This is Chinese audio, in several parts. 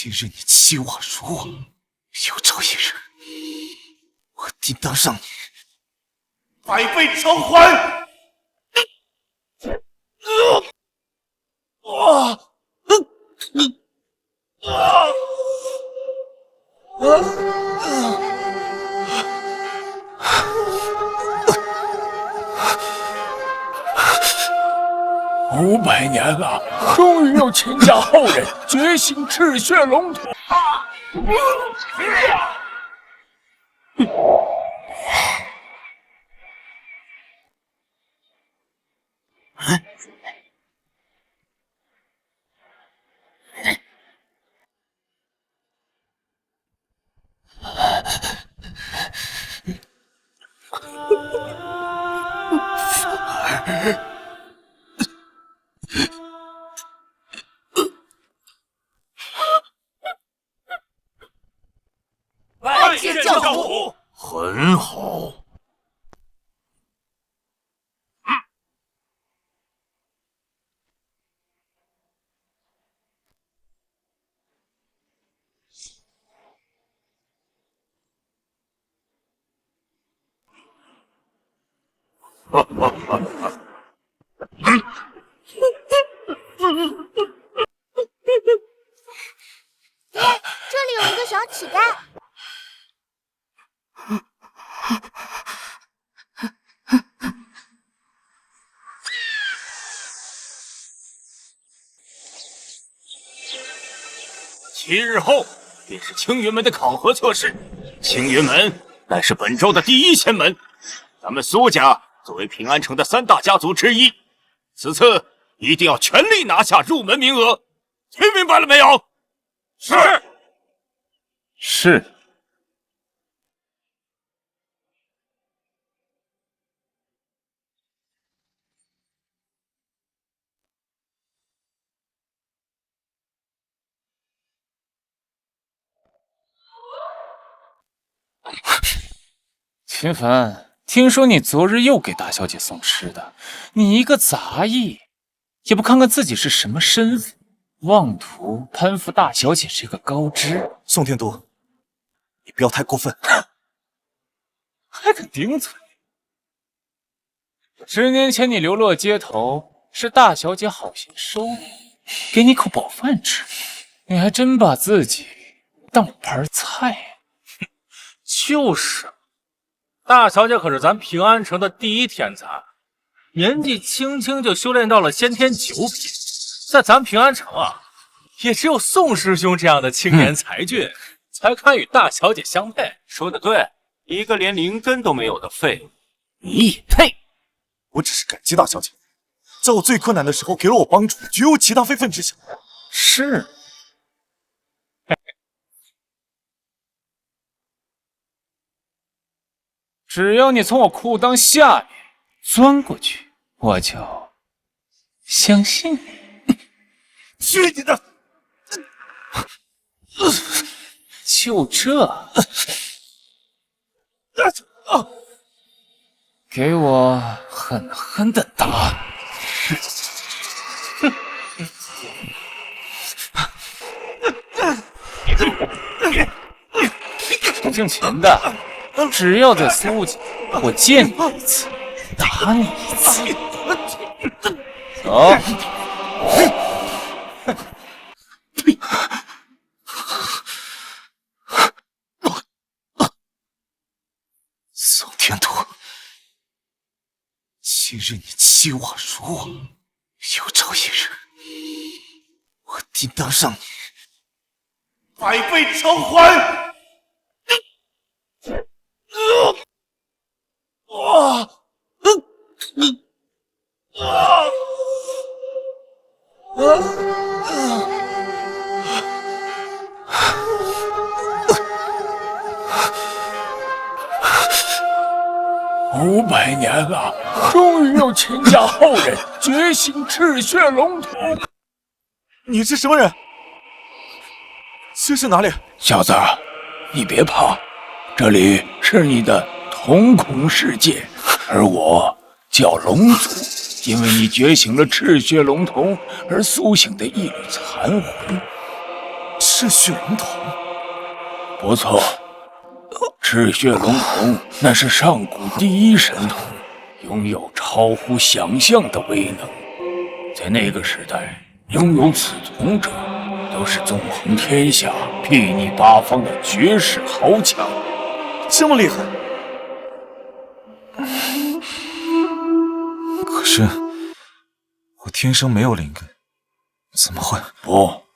今日你欺我辱我，有朝一日，我定当让你百倍偿还！500年了，终于有秦家后人觉醒赤血龙头。拜见教主。很好。这里有一个小乞丐。7日后便是青云门的考核测试。青云门乃是本州的第一仙门，咱们苏家作为平安城的3大家族之一，此次一定要全力拿下入门名额，听明白了没有？是。是。秦凡，听说你昨日又给大小姐送吃的，你一个杂役，也不看看自己是什么身份，妄图攀附大小姐这个高枝。宋天都，你不要太过分，还敢顶嘴！10年前你流落街头，是大小姐好心收你，给你口饱饭吃，你还真把自己当盘菜。就是，大小姐可是咱平安城的第一天才，年纪轻轻就修炼到了先天9品，在咱平安城啊，也只有宋师兄这样的青年才俊，才堪与大小姐相配。说得对，一个连灵根都没有的废物，你也配？我只是感激大小姐，在我最困难的时候给了我帮助，绝无其他非分之想。是。只要你从我裤裆下面钻过去，我就相信你。去你的！就这，给我狠狠的打！不姓秦的，只要在苏家，我见你一次，打你一次。走。宋天都，今日你欺我辱我，有朝一日，我定当让你百倍偿还！500年了，终于有秦家后人觉醒赤血龙头。你是什么人？这是哪里？小子，你别怕，这里是你的瞳孔世界，而我叫龙族，因为你觉醒了赤血龙瞳而苏醒的一缕残魂。赤血龙瞳。不错，赤血龙瞳那是上古第一神瞳，拥有超乎想象的威能。在那个时代，拥有此瞳者都是纵横天下、睥睨八方的绝世豪强。这么厉害？可是我天生没有灵根，怎么会？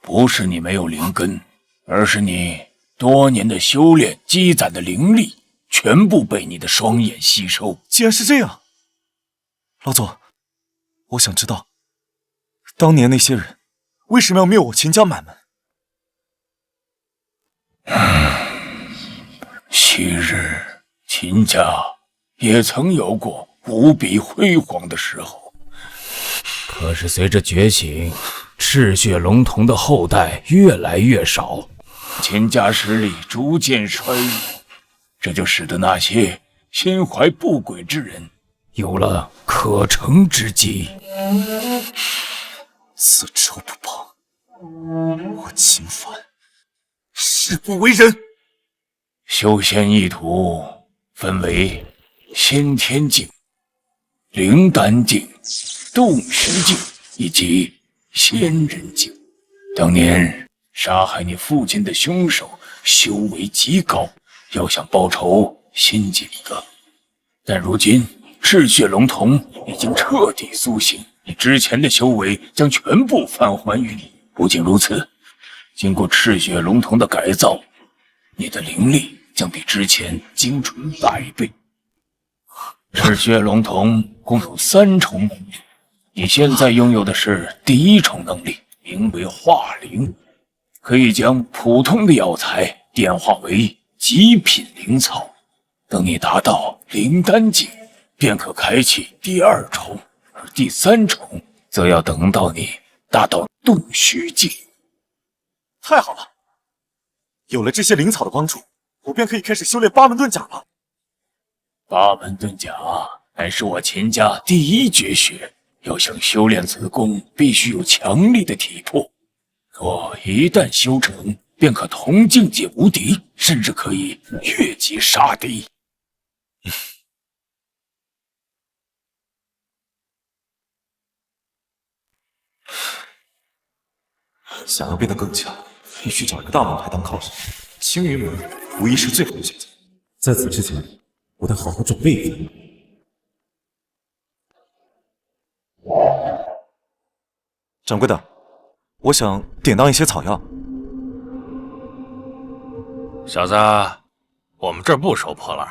不是你没有灵根，而是你多年的修炼积攒的灵力全部被你的双眼吸收。既然是这样，老左，我想知道，当年那些人为什么要灭我秦家满门？昔日秦家也曾有过无比辉煌的时候，可是随着觉醒，赤血龙瞳的后代越来越少，秦家实力逐渐衰弱，这就使得那些心怀不轨之人有了可乘之机。此仇不报，我秦凡誓不为人。修仙一途分为先天境、灵丹境、洞虚境以及仙人境。当年杀害你父亲的凶手修为极高，要想报仇心急一个。但如今赤血龙瞳已经彻底苏醒，你之前的修为将全部返还于你。不仅如此，经过赤血龙瞳的改造，你的灵力将比之前精纯100倍。赤血龙瞳共有3重能力，你现在拥有的是第1重能力，名为化灵，可以将普通的药材变化为极品灵草。等你达到灵丹境，便可开启第2重，而第3重则要等到你达到洞虚境。太好了，有了这些灵草的帮助，我便可以开始修炼八门遁甲了。八门遁甲乃是我秦家第1绝学，要想修炼此功，必须有强力的体魄。若一旦修成，便可同境界无敌，甚至可以越级杀敌。想要变得更强，必须找一个大门派当靠山。青云门无疑是最好的选择。在此之前，我得好好准备一番。掌柜的，我想典当一些草药。小子，我们这儿不收破烂。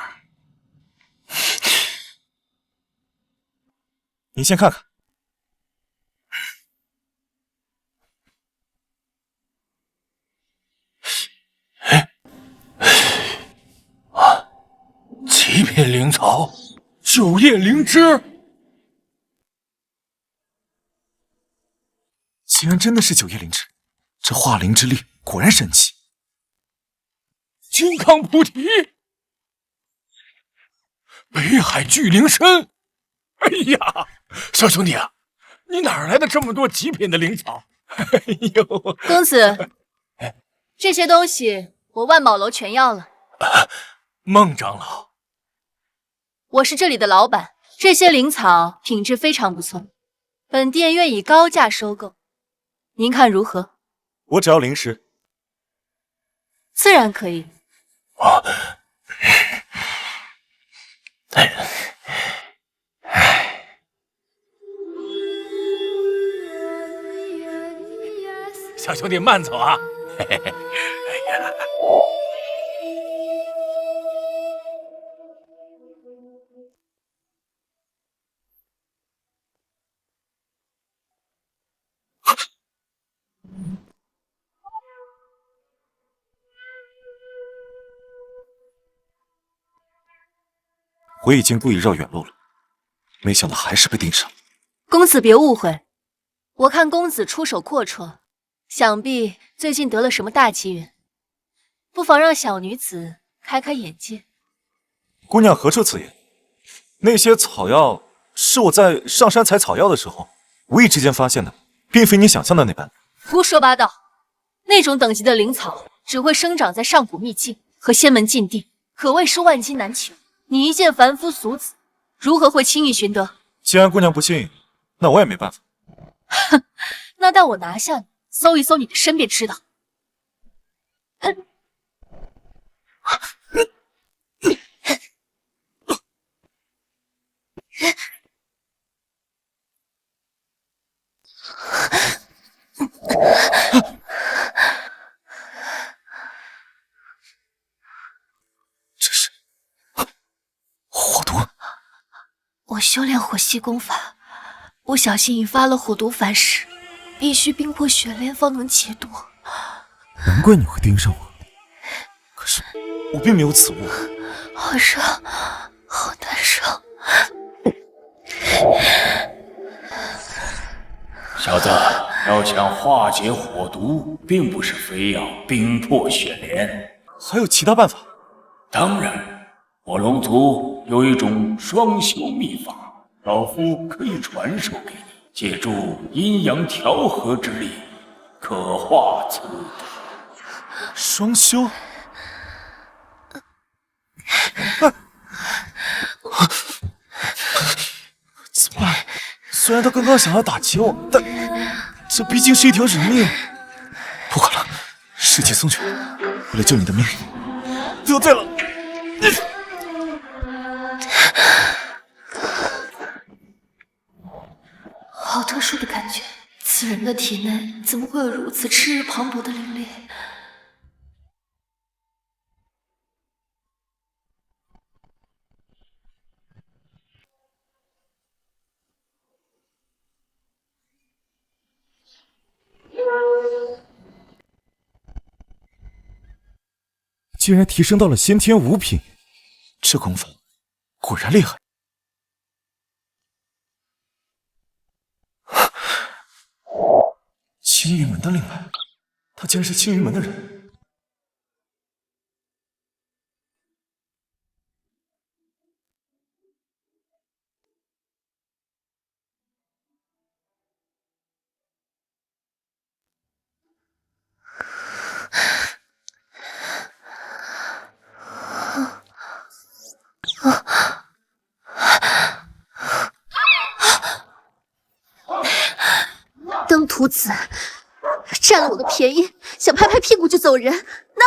您先看看。极品灵草，九叶灵芝。竟然真的是九叶灵芝，这化灵之力果然神奇。金刚菩提，北海巨灵参。哎呀，小兄弟啊，你哪来的这么多极品的灵草？哎呦，公子，这些东西我万宝楼全要了。孟长老，我是这里的老板，这些灵草品质非常不错，本店愿以高价收购，您看如何？我只要灵石。自然可以。小兄弟慢走啊！嘿嘿嘿，哎呀，我已经故意绕远路了，没想到还是被盯上。公子别误会，我看公子出手阔绰，想必最近得了什么大机缘，不妨让小女子开开眼界。姑娘何出此言？那些草药是我在上山采草药的时候无意之间发现的，并非你想象的那般。胡说八道！那种等级的灵草只会生长在上古秘境和仙门禁地，可谓是万金难求。你一介凡夫俗子，如何会轻易寻得？既然姑娘不信，那我也没办法。哼，那待我拿下你，搜一搜你的身便知道。这是火毒。我修炼火系功法，不小心引发了火毒反噬，必须冰破雪莲方能解毒。难怪你会盯上我，可是我并没有此物。好热，好难受。小子，要想化解火毒，并不是非要冰破雪莲，还有其他办法？当然，我龙族有一种双修秘法，老夫可以传授给你，借助阴阳调和之力，可化此毒。双修？怎么办？虽然他刚刚想要打击我，但这毕竟是一条人命。不管了，世界宗权，为了救你的命，得罪了。好特殊的感觉，此人的体内怎么会有如此炽日磅礴的灵力？竟然提升到了先天5品，这功夫果然厉害。青云门的令牌，他竟然是青云门的人。登徒子占了我的便宜，想拍拍屁股就走人，哪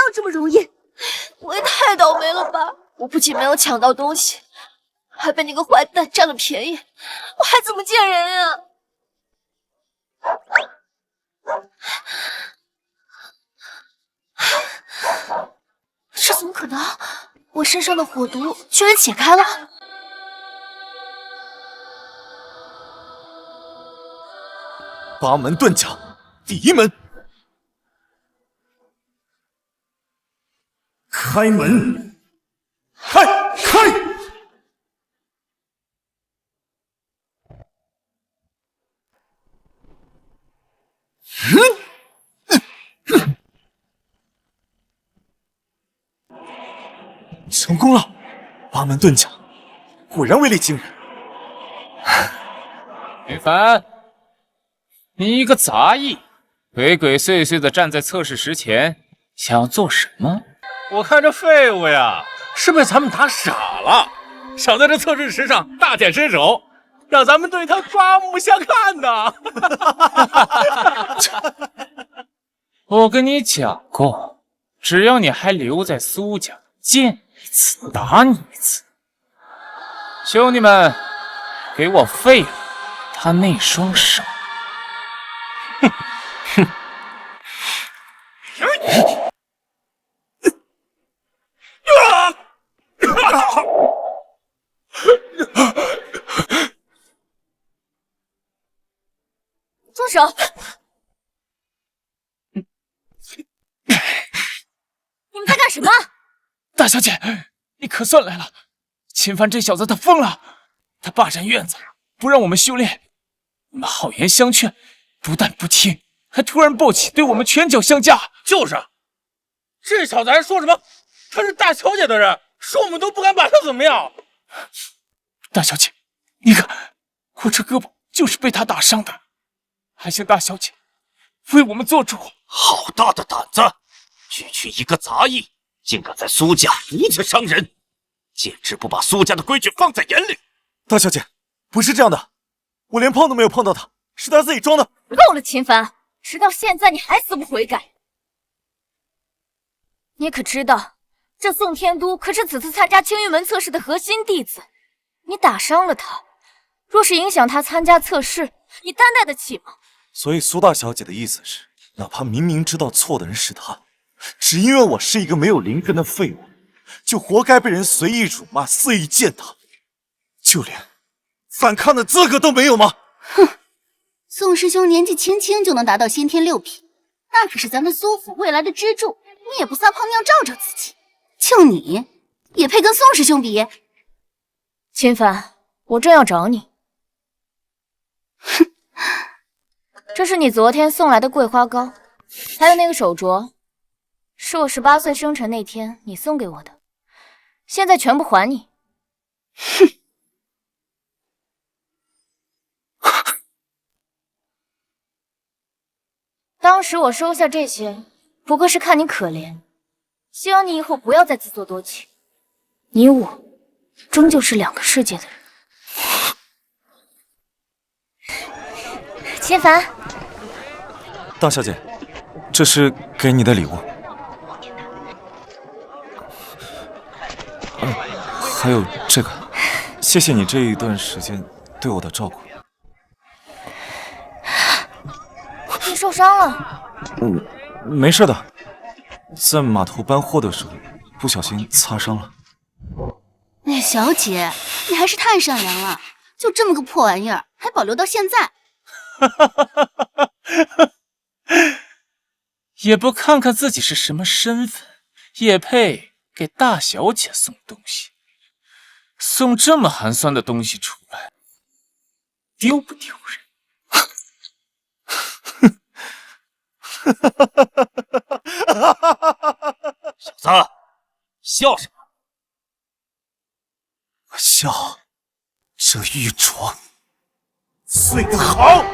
有这么容易？我也太倒霉了吧！我不仅没有抢到东西，还被那个坏蛋占了便宜，我还怎么见人呀？这怎么可能？我身上的火毒居然解开了！八门遁甲，第一门，开门，开！成功了！八门遁甲果然威力惊人。雨凡，你一个杂役，鬼鬼祟祟的站在测试石前，想要做什么？我看这废物呀，是被咱们打傻了，想在这测试石上大显身手，让咱们对他刮目相看呢。我跟你讲过，只要你还留在苏家，见一次打你一次。兄弟们，给我废了他那双手！哼！住手！你们在干什么？大小姐，你可算来了！秦凡这小子他疯了，他霸占院子，不让我们修炼。我们好言相劝，不但不听，还突然暴起，对我们拳脚相加。就是，这小子还说什么他是大小姐的人，说我们都不敢把他怎么样。大小姐，你看我这胳膊就是被他打伤的，还请大小姐为我们做主。好大的胆子！区区一个杂役，竟敢在苏家如此伤人，简直不把苏家的规矩放在眼里。大小姐，不是这样的，我连碰都没有碰到他，是他自己装的。够了，秦凡，直到现在你还死不悔改。你可知道，这宋天都可是此次参加青玉门测试的核心弟子，你打伤了他，若是影响他参加测试，你担待得起吗？所以苏大小姐的意思是，哪怕明明知道错的人是他，只因为我是一个没有灵根的废物，就活该被人随意辱骂、肆意践踏，就连反抗的资格都没有吗？哼，宋师兄年纪轻轻就能达到先天6品，那可是咱们苏府未来的支柱，你也不撒泡尿照照自己？就你也配跟宋师兄比？秦凡，我正要找你。哼，这是你昨天送来的桂花糕，还有那个手镯，是我18岁生辰那天你送给我的，现在全部还你。哼。当时我收下这些，不过是看你可怜，希望你以后不要再自作多情。你我终究是两个世界的人。秦凡，大小姐，这是给你的礼物。还有这个，谢谢你这一段时间对我的照顾。你受伤了？没事的，在码头搬货的时候不小心擦伤了。哎，小姐，你还是太善良了，就这么个破玩意儿，还保留到现在。也不看看自己是什么身份，也配给大小姐送东西？送这么寒酸的东西出来，丢不丢人？小子，笑什么？我笑，这玉镯碎得好，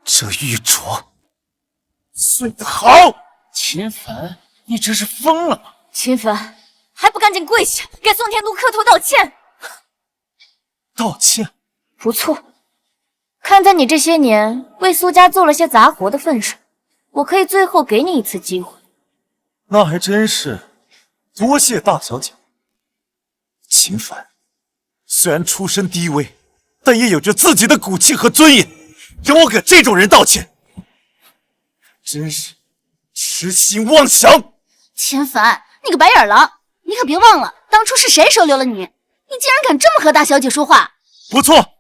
这玉镯碎得好。秦凡，你这是疯了吗？秦凡，还不赶紧跪下，给宋天都磕头道歉！道歉？不错，看在你这些年为苏家做了些杂活的份上，我可以最后给你一次机会。那还真是多谢大小姐。秦凡虽然出身低微，但也有着自己的骨气和尊严，让我给这种人道歉，真是痴心妄想。秦凡，你个白眼狼，你可别忘了当初是谁收留了你？你竟然敢这么和大小姐说话！不错，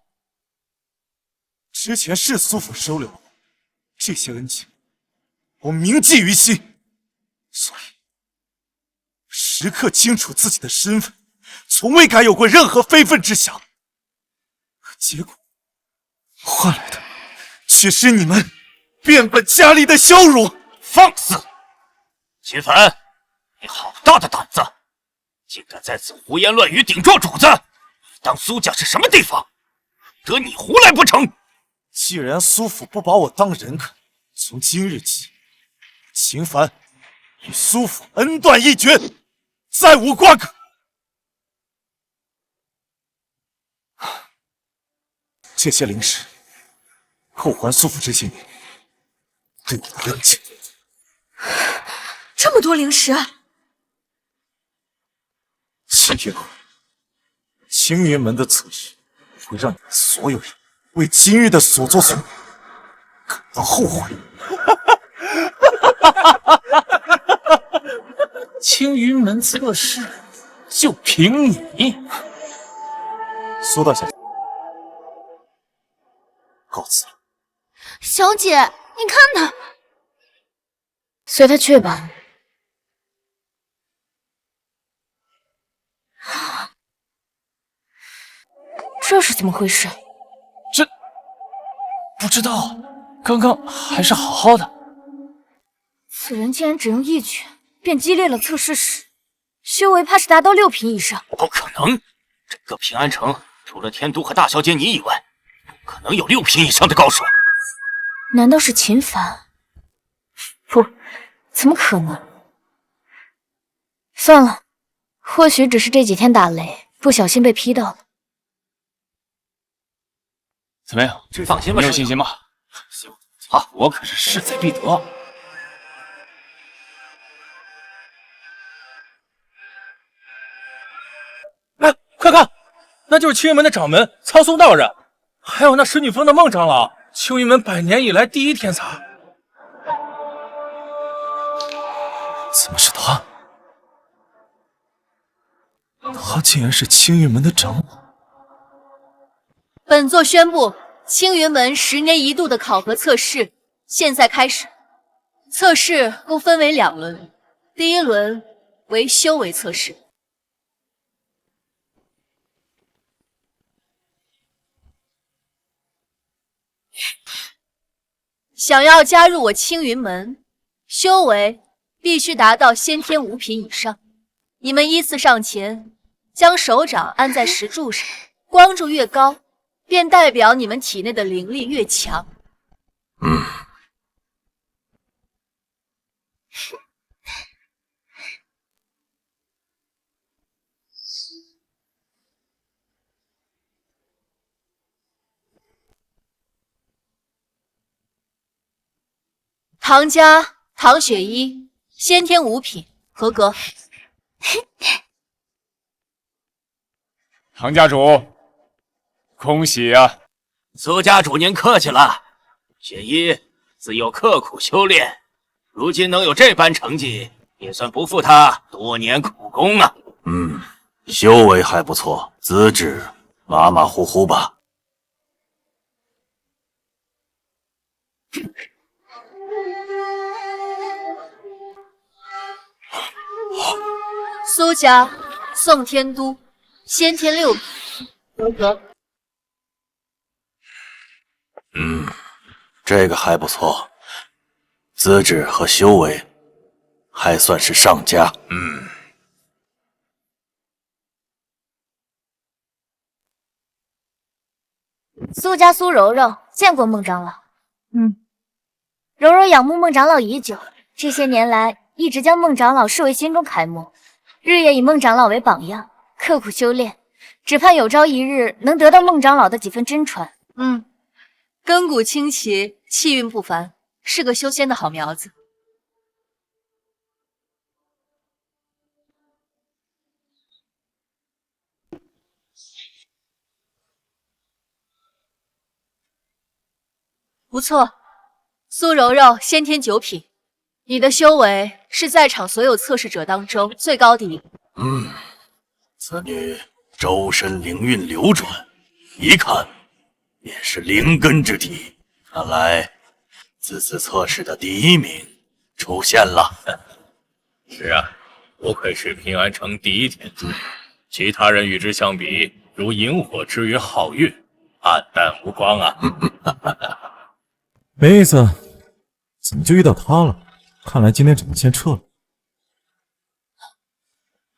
之前是苏府收留我，这些恩情我铭记于心，所以时刻清楚自己的身份，从未敢有过任何非分之想。可结果换来的却是你们变本加厉的羞辱。放肆！秦凡，你好大的胆子，竟敢在此胡言乱语，顶撞主子！你当苏家是什么地方？得你胡来不成？既然苏府不把我当人看，从今日起，秦凡与苏府恩断义绝，再无瓜葛。这些灵石，后还苏府这些年对我的恩情。这么多灵石，今天后，青云门的测试会让你们所有人为今日的所作所为感到后悔。青云门测试就凭你？苏大小姐，告辞了。小姐，你看他，随他去吧。这是怎么回事？这不知道，刚刚还是好好的。此人竟然只用一拳便击裂了测试室，修为怕是达到6品以上。不可能！整个平安城除了天都和大小姐你以外，不可能有6品以上的高手。难道是秦凡？不，怎么可能？算了，或许只是这几天打雷，不小心被劈到了。怎么样？放心吧，你有信心吗？好，我可是势在必得。哎，快看，那就是青云门的掌门苍松道人，还有那使女峰的孟长老，青云门100年以来第一天才。怎么是他？他竟然是青云门的长老！本座宣布，青云门10年一度的考核测试现在开始。测试共分为2轮，第一轮为修为测试。想要加入我青云门，修为必须达到先天5品以上。你们依次上前，将手掌按在石柱上，光柱越高，便代表你们体内的灵力越强。唐家唐雪依，先天5品，合格。唐家主，恭喜啊！苏家主您客气了。雪依自幼刻苦修炼，如今能有这般成绩，也算不负他多年苦功啊。修为还不错，资质马马虎虎吧。苏家宋天都，先天6品，合格。这个还不错，资质和修为还算是上佳。苏家苏柔柔见过孟长老。柔柔仰慕孟长老已久，这些年来一直将孟长老视为心中楷模，日夜以孟长老为榜样，刻苦修炼，只盼有朝一日能得到孟长老的几分真传。根骨清奇，气运不凡，是个修仙的好苗子。不错，苏柔柔先天9品，你的修为是在场所有测试者当中最高的一个。此女周身灵运流转，一看便是灵根之体。看来此次测试的第1名出现了。是啊，不愧是平安城第一天资，其他人与之相比，如萤火之云皓月，黯淡无光啊。没意思，怎么就遇到他了？看来今天只能先撤了。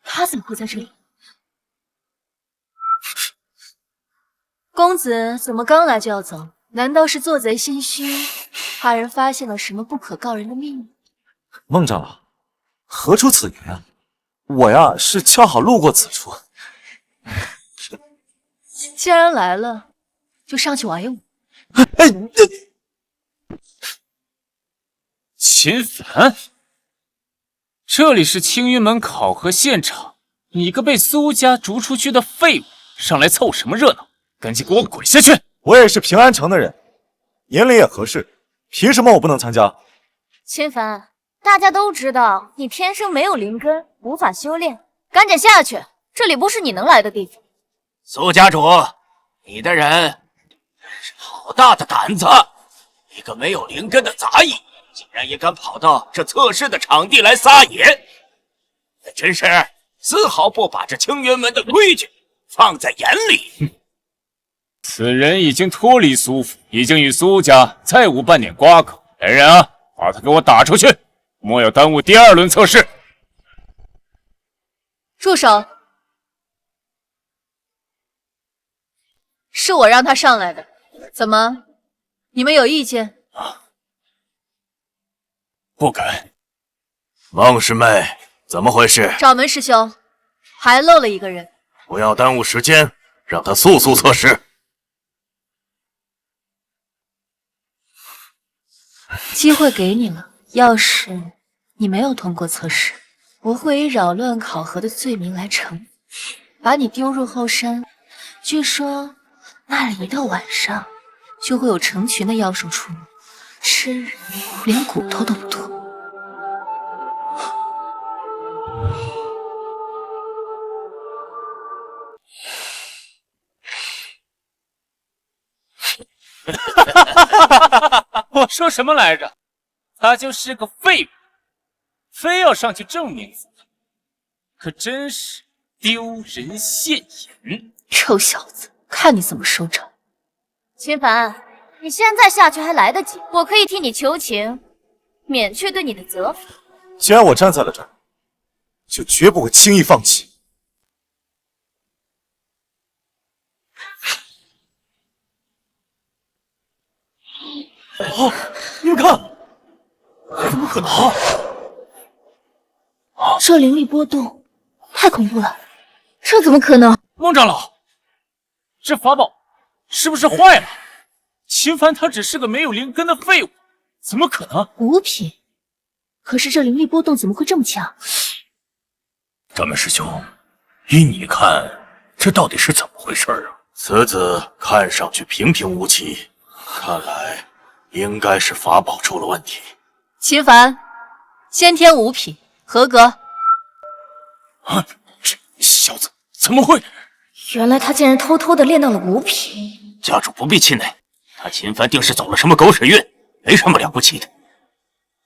他怎么会在这里？公子怎么刚来就要走？难道是做贼心虚，怕人发现了什么不可告人的秘密？孟长老，何出此言啊？我呀是恰好路过此处。既然来了，就上去玩一舞。秦凡，这里是青云门考核现场，你个被苏家逐出去的废物，上来凑什么热闹？赶紧给我滚下去！我也是平安城的人，年龄也合适，凭什么我不能参加？秦凡，大家都知道你天生没有灵根，无法修炼，赶紧下去，这里不是你能来的地方。苏家主，你的人真是好大的胆子！一个没有灵根的杂役，竟然也敢跑到这测试的场地来撒野，真是丝毫不把这青云门的规矩放在眼里。此人已经脱离苏府，已经与苏家再无半点瓜葛。来人啊，把他给我打出去，莫要耽误第2轮测试。住手！是我让他上来的，怎么，你们有意见？不敢。孟师妹，怎么回事？掌门师兄，还漏了一个人。不要耽误时间，让他速速测试。机会给你了，要是你没有通过测试，我会以扰乱考核的罪名来惩罚，把你丢入后山。据说那里一到晚上就会有成群的妖兽出没，吃人连骨头都不脱。我说什么来着？他就是个废物，非要上去证明自己，可真是丢人现眼。臭小子，看你怎么收场！秦凡，你现在下去还来得及，我可以替你求情，免去对你的责罚。既然我站在了这儿，就绝不会轻易放弃。你们看，怎么可能？这灵力波动太恐怖了，这怎么可能？孟长老，这法宝是不是坏了？秦凡他只是个没有灵根的废物，怎么可能？五品，可是这灵力波动怎么会这么强？掌门师兄，依你看，这到底是怎么回事啊？此子看上去平平无奇，看来应该是法宝出了问题。秦凡，先天五品，合格。啊，这小子怎么会？原来他竟然偷偷的练到了五品。家主不必气馁，他秦凡定是走了什么狗屎运，没什么了不起的。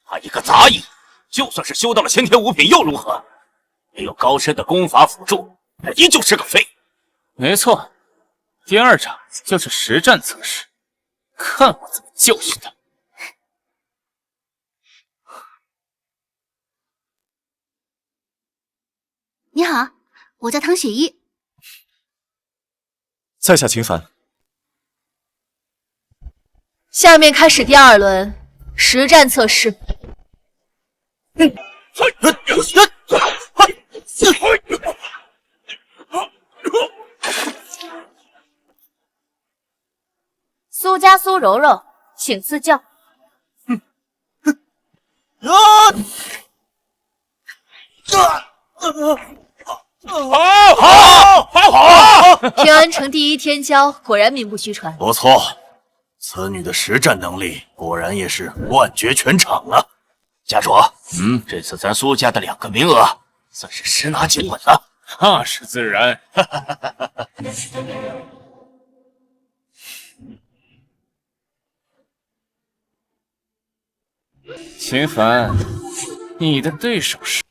他一个杂役，就算是修到了先天五品又如何？没有高深的功法辅助，他依旧是个废。没错，第二场就是实战测试，看我怎么教训他。你好，我叫唐雪依。在下秦凡。下面开始第二轮实战测试。苏家苏柔柔，请赐教。平安城第一天骄果然名不虚传。不错，此女的实战能力果然也是冠绝全场啊！家主，这次咱苏家的2个名额算是十拿九稳了。那是自然。秦凡，你的对手是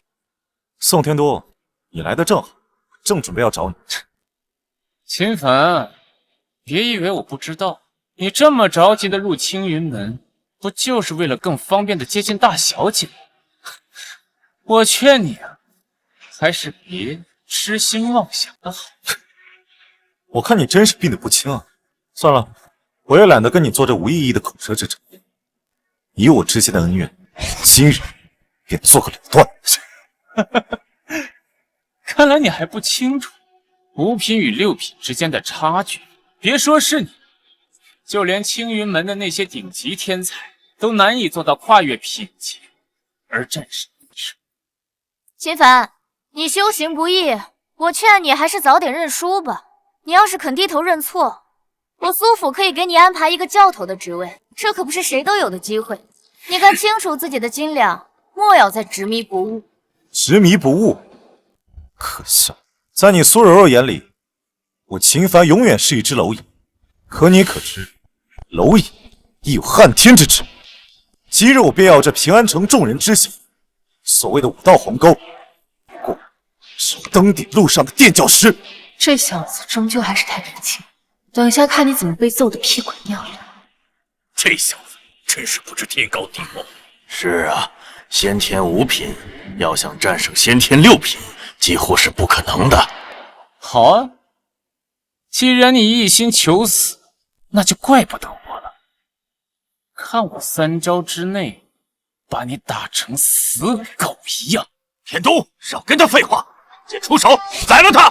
宋天多，你来的正好，正准备要找你。秦凡，别以为我不知道，你这么着急的入青云门，不就是为了更方便的接近大小姐吗？我劝你啊，还是别痴心妄想的好。我看你真是病得不轻啊！算了，我也懒得跟你做这无意义的口舌之争。以我之间的恩怨，今日便做个了断。看来你还不清楚5品与6品之间的差距。别说是你，就连青云门的那些顶级天才都难以做到跨越品级而战胜你。秦凡，你修行不易，我劝你还是早点认输吧。你要是肯低头认错，我苏府可以给你安排一个教头的职位，这可不是谁都有的机会。你看清楚自己的斤两，莫要再执迷不悟。执迷不悟，可笑！在你苏柔柔眼里，我秦凡永远是一只蝼蚁。可你可知，蝼蚁亦有撼天之志。今日我便要这平安城众人知晓，所谓的5道鸿沟，不过是登顶路上的垫脚石。这小子终究还是太年轻，等一下看你怎么被揍得屁滚尿流。这小子真是不知天高地厚。是啊，先天5品要想战胜先天6品，几乎是不可能的。好啊，既然你一心求死，那就怪不得我了。看我3招之内把你打成死狗一样。天都，少跟他废话，先出手宰了他！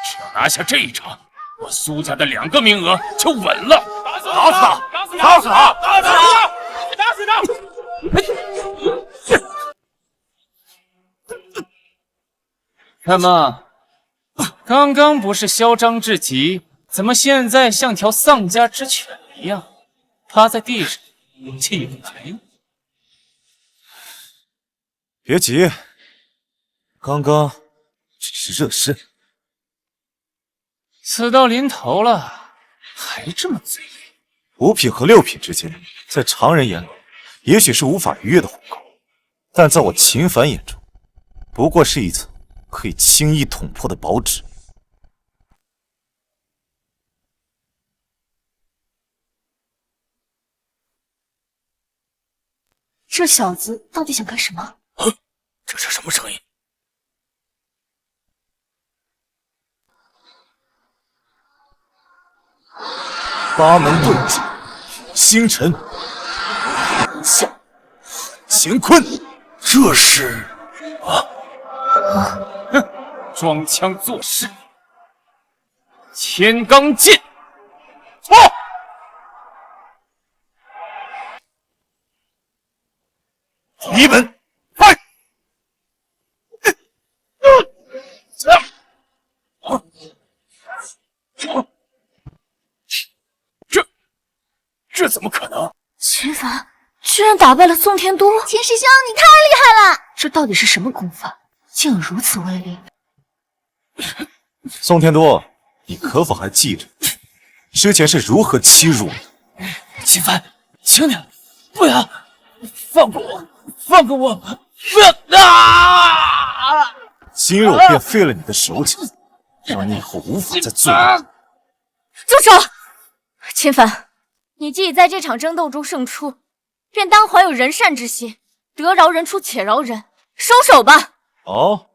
只要拿下这一场，我苏家的2个名额就稳了。打死他！打死他！打死他！打死他！怎么，刚刚不是嚣张至极，怎么现在像条丧家之犬一样，趴在地上起不来？别急，刚刚只是热身。死到临头了，还这么嘴硬。5品和6品之间，在常人眼里，也许是无法逾越的鸿沟，但在我秦凡眼中，不过是一层可以轻易捅破的薄纸。这小子到底想干什么？这是什么声音？八门遁甲，星辰，下乾坤，这是装腔作势。千罡剑，错！第一门，快！这怎么可能？秦凡居然打败了宋天都！秦师兄，你太厉害了！这到底是什么功法，竟有如此威力？宋天都，你可否还记着之前是如何欺辱我？秦凡，请你不要放过我，放过我！不要啊！今日我便废了你的手脚，让你以后无法再罪恶。住手！秦凡，你既已在这场争斗中胜出，便当怀有仁善之心，得饶人处且饶人，收手吧。哦，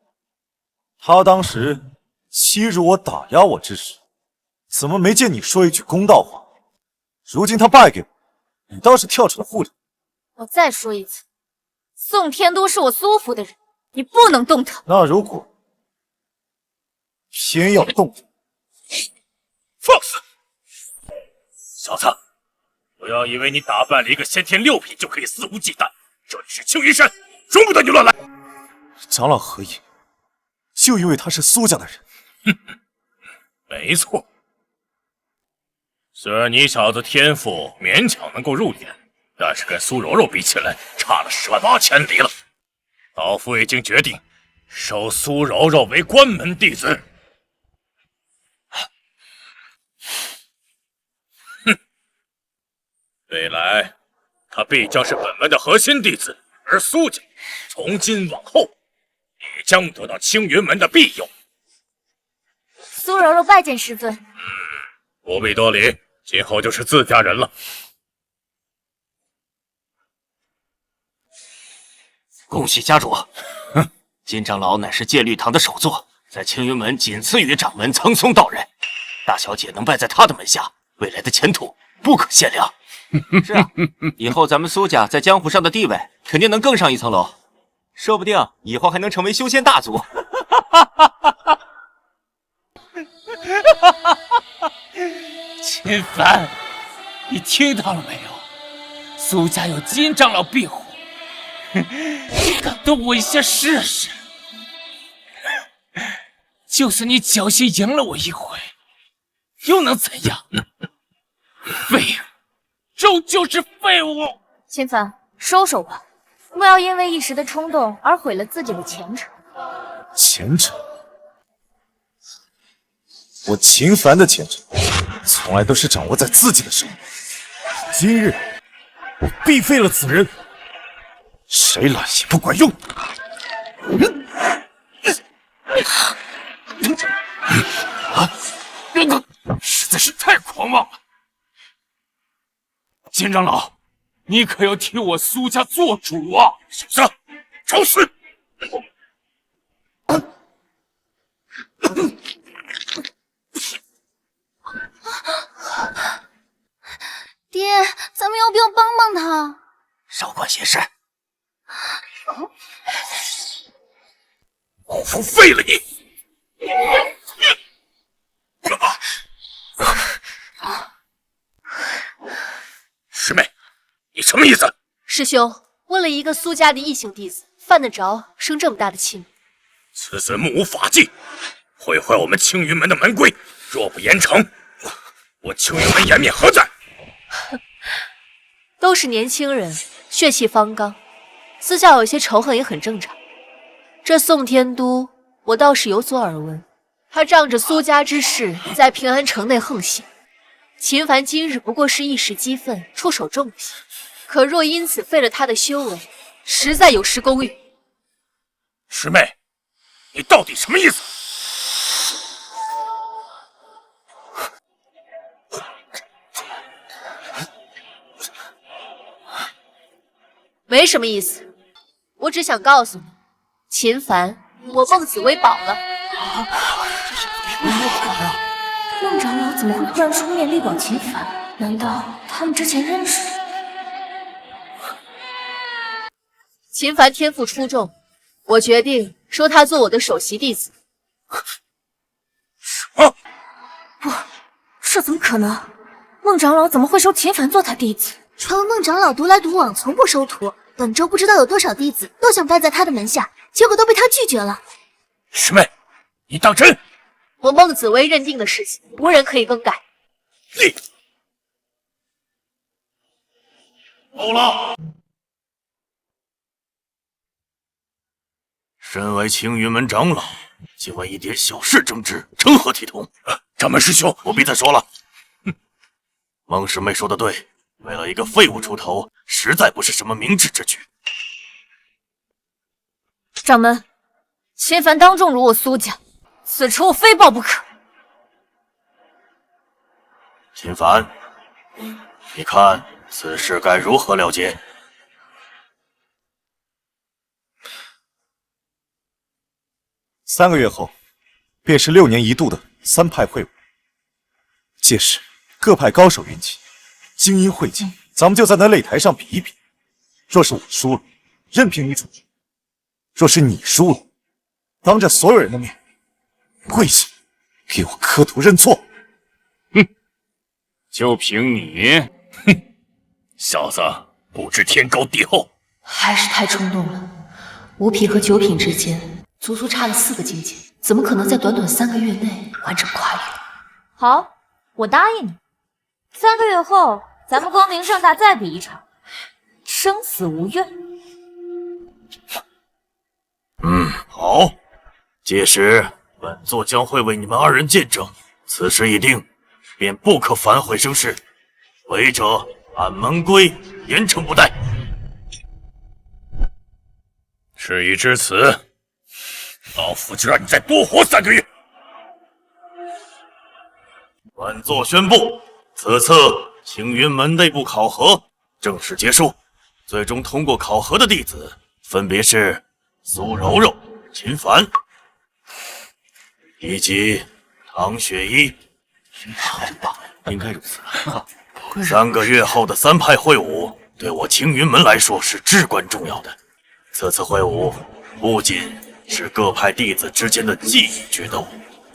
他当时欺辱我、打压我之时，怎么没见你说一句公道话？如今他败给我，你倒是跳出来护着。我再说一次，宋天都是我苏府的人，你不能动他。那如果偏要动他，放肆！小子，不要以为你打败了一个先天6品就可以肆无忌惮。这里是青云山，容不得你乱来。长老何意？就因为他是苏家的人？没错。虽然你小子天赋勉强能够入典，但是跟苏柔柔比起来，差了10万8千里了。老夫已经决定收苏柔柔为关门弟子。未来，他必将是本门的核心弟子，而苏家从今往后也将得到青云门的庇佑。苏柔柔拜见师尊。不必多礼，今后就是自家人了。恭喜家主！金长老乃是戒律堂的首座，在青云门仅次于掌门苍松道人。大小姐能拜在他的门下，未来的前途不可限量。是啊，以后咱们苏家在江湖上的地位肯定能更上一层楼，说不定以后还能成为修仙大族。秦凡，你听到了没有？苏家有金长老庇护，你敢动我一下试试？就算你侥幸赢了我一回，又能怎样？废物！终究是废物！秦凡，收手吧，不要因为一时的冲动而毁了自己的前程。前程，我秦凡的前程，从来都是掌握在自己的手里。今日，我必废了此人，谁来也不管用。实在是太狂妄了！金长老，你可要替我苏家做主啊！小子，找死！爹，咱们要不要帮帮他？少管闲事，老夫废了你！师妹，你什么意思？师兄，为了一个苏家的异姓弟子，犯得着生这么大的气吗？此子目无法纪，毁坏我们青云门的门规，若不严惩，我青云门颜面何在？都是年轻人，血气方刚，私下有些仇恨也很正常。这宋天都，我倒是有所耳闻，他仗着苏家之势，在平安城内横行。秦凡今日不过是一时激愤，出手重些，可若因此废了他的修为，实在有失公允。师妹，你到底什么意思？没什么意思，我只想告诉你，秦凡，我孟紫薇保了。孟长老怎么会突然出面力保秦凡？难道他们之前认识？秦凡天赋出众，我决定收他做我的首席弟子。不，这怎么可能？孟长老怎么会收秦凡做他弟子？传闻孟长老独来独往，从不收徒。本州不知道有多少弟子都想拜在他的门下，结果都被他拒绝了。师妹，你当真？我孟紫薇认定的事情，无人可以更改。够了！身为青云门长老，竟为一点小事争执，成何体统？掌门师兄，不必再说了。哼，孟师妹说的对，为了一个废物出头，实在不是什么明智之举。掌门，秦凡当众辱我苏家，此仇我非报不可。秦凡，你看此事该如何了结？3个月后，便是6年一度的3派会武，届时各派高手云集，精英汇集，咱们就在那擂台上比一比。若是我输了，任凭你处置；若是你输了，当着所有人的面跪下，给我磕头认错。就凭你，哼，小子不知天高地厚，还是太冲动了。五品和9品之间，足足差了4个境界，怎么可能在短短3个月内完成跨越？好，我答应你。3个月后，咱们光明正大再比一场，生死无怨。好，届时本座将会为你们2人见证。此事一定，便不可反悔生事，违者按门规严惩不贷。事已至此，老夫就让你再多活3个月。本座宣布，此次青云门内部考核正式结束，最终通过考核的弟子分别是苏柔柔、秦凡以及唐雪依。很棒，应该如此。3个月后的3派会武，对我青云门来说是至关重要的。此次会武不仅是各派弟子之间的技艺决斗，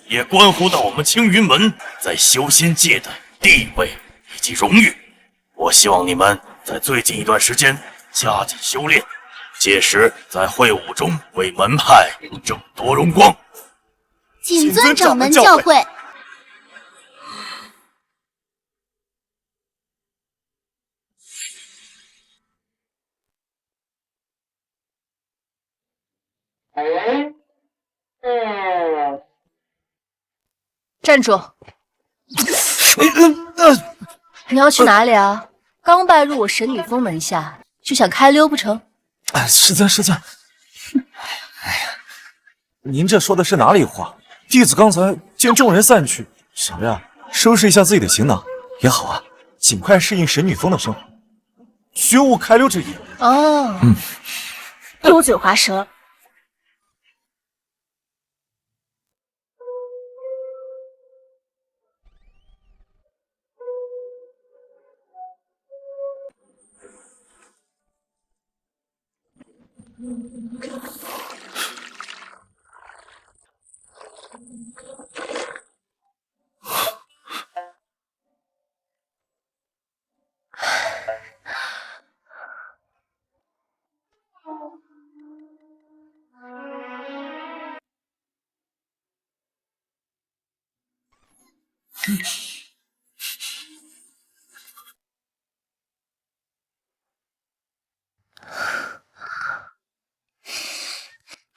也关乎到我们青云门在修仙界的地位以及荣誉。我希望你们在最近一段时间加紧修炼，届时在会武中为门派争夺荣光。谨遵掌门教诲。站住！你要去哪里啊？刚拜入我神女峰门下，就想开溜不成？师尊，师尊，哎呀，您这说的是哪里话？弟子刚才见众人散去，想着收拾一下自己的行囊也好啊，尽快适应神女峰的生活，绝无开溜之意。哦，油嘴滑舌。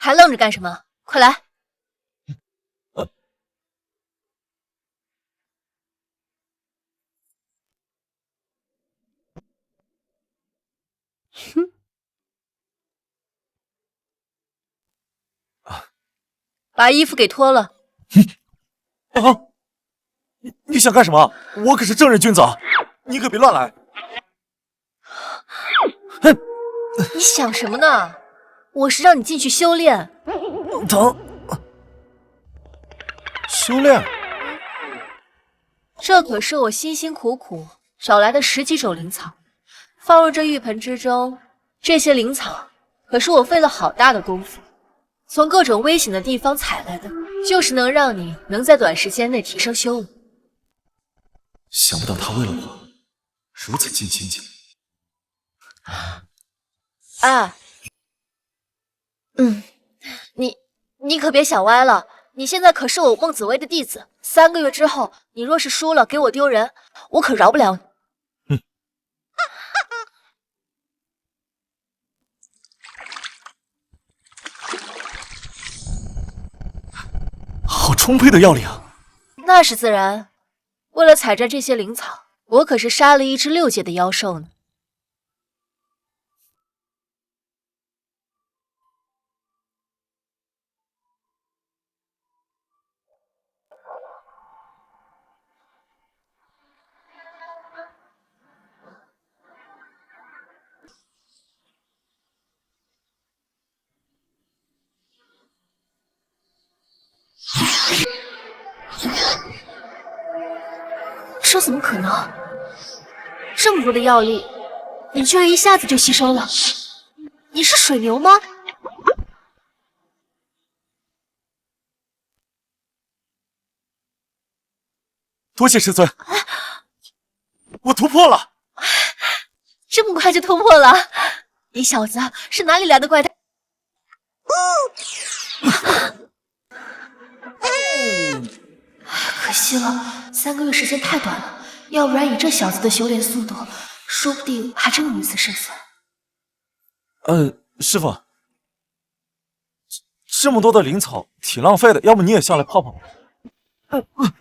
还愣着干什么？快来！哼！把衣服给脱了。啊！你想干什么？我可是正人君子啊！你可别乱来！哼！你想什么呢？我是让你进去修炼。疼！修炼？这可是我辛辛苦苦找来的10几种灵草，放入这浴盆之中。这些灵草可是我费了好大的功夫，从各种危险的地方采来的，就是能让你能在短时间内提升修为。想不到他为了我如此尽心尽力。哎，你可别想歪了。你现在可是我孟紫薇的弟子，3个月之后，你若是输了给我丢人，我可饶不了你。好充沛的药力啊！那是自然，为了采摘这些灵草，我可是杀了一只6阶的妖兽呢。这怎么可能？这么多的药力，你居然一下子就吸收了？你是水牛吗？多谢师尊，我突破了！这么快就突破了？你小子是哪里来的怪胎？可惜了，3个月时间太短了，要不然以这小子的修炼速度，说不定还真能一次胜算。师傅，这么多的灵草挺浪费的，要不你也下来泡泡？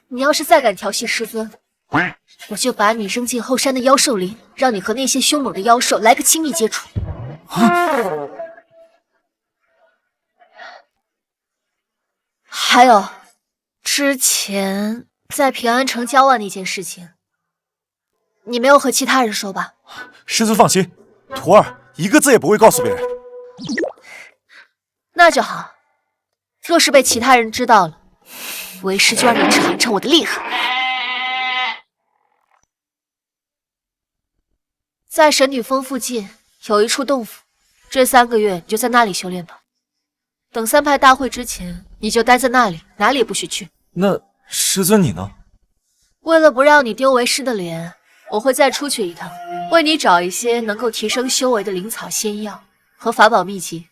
你要是再敢调戏师尊，我就把你扔进后山的妖兽林，让你和那些凶猛的妖兽来个亲密接触。还有，之前在平安城交换那件事情，你没有和其他人说吧？师尊放心，徒儿一个字也不会告诉别人。那就好。若是被其他人知道了，为师就让你尝尝我的厉害。在神女峰附近有一处洞府，这3个月你就在那里修炼吧。等3派大会之前，你就待在那里，哪里也不许去。那师尊你呢？为了不让你丢为师的脸，我会再出去一趟，为你找一些能够提升修为的灵草仙药和法宝秘籍。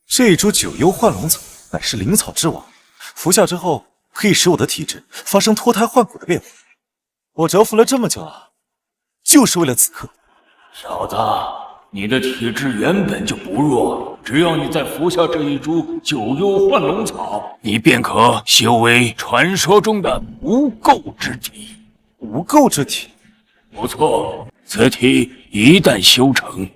这一株九幽幻龙草乃是灵草之王，服下之后可以使我的体质发生脱胎换骨的变化。我蛰伏了这么久了，就是为了此刻。小子，你的体质原本就不弱，只要你再服下这一株九幽幻龙草，你便可修为传说中的无垢之体。无垢之体？不错，此体一旦修成，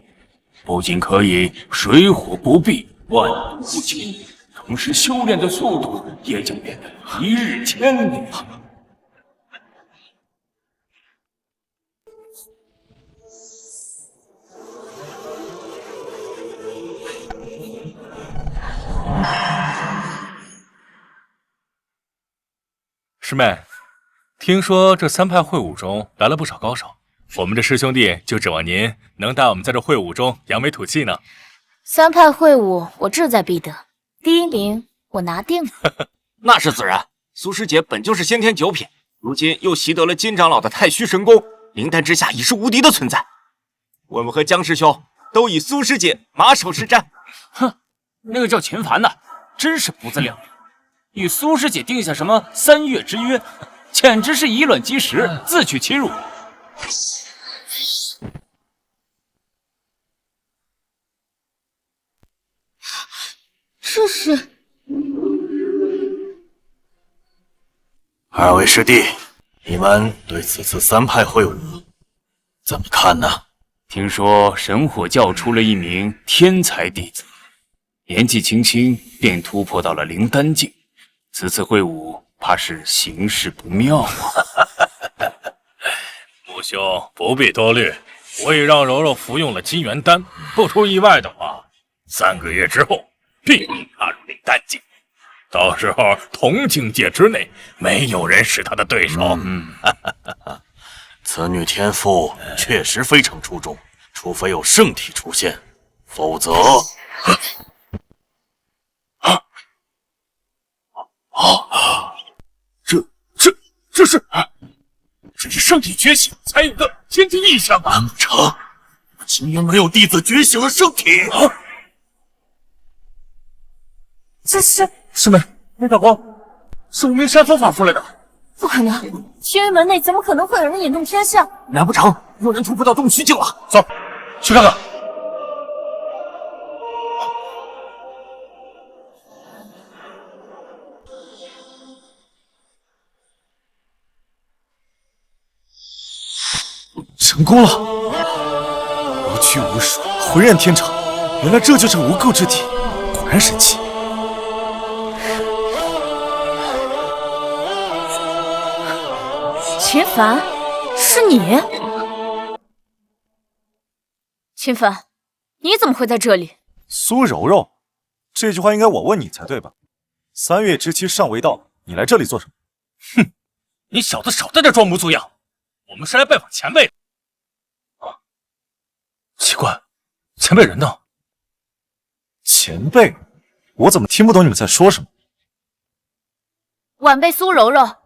不仅可以水火不避，万毒不侵，同时修炼的速度也将变得一日千里。师妹，听说这3派会武中来了不少高手，我们这师兄弟就指望您能带我们在这会武中扬眉吐气呢。三派会武，我志在必得，第一名我拿定了。那是自然，苏师姐本就是先天九品，如今又习得了金长老的太虚神功，灵丹之下已是无敌的存在。我们和江师兄都以苏师姐马首是瞻。哼，那个叫秦凡的，真是不自量力，与苏师姐定下什么3月之约，简直是以卵击石，自取其辱。这是二位师弟，你们对此次三派会武怎么看呢？听说神火教出了一名天才弟子，年纪轻轻便突破到了灵丹境，此次会武怕是形势不妙啊！母兄不必多虑，我已让柔柔服用了金元丹，不出意外的话，3个月之后必定踏入灵丹境。到时候同境界之内，没有人是他的对手。此女天赋确实非常出众，除非有圣体出现，否则……这是圣体觉醒才有的天地异象啊！难不成今年没有弟子觉醒了圣体？这是师妹，那道光是无名山峰发出来的。不可能，青云门内怎么可能会有人引动天象？难不成有人突破到洞虚境了？走，去看看。成功了！无拘无束，浑然天成，原来这就是无垢之体，果然神奇。秦凡，是你？秦凡，你怎么会在这里？苏柔柔，这句话应该我问你才对吧？3月之期尚未到，你来这里做什么？哼，你小子少在这装模作样，我们是来拜访前辈的。啊，奇怪，前辈人呢？前辈，我怎么听不懂你们在说什么？晚辈苏柔柔，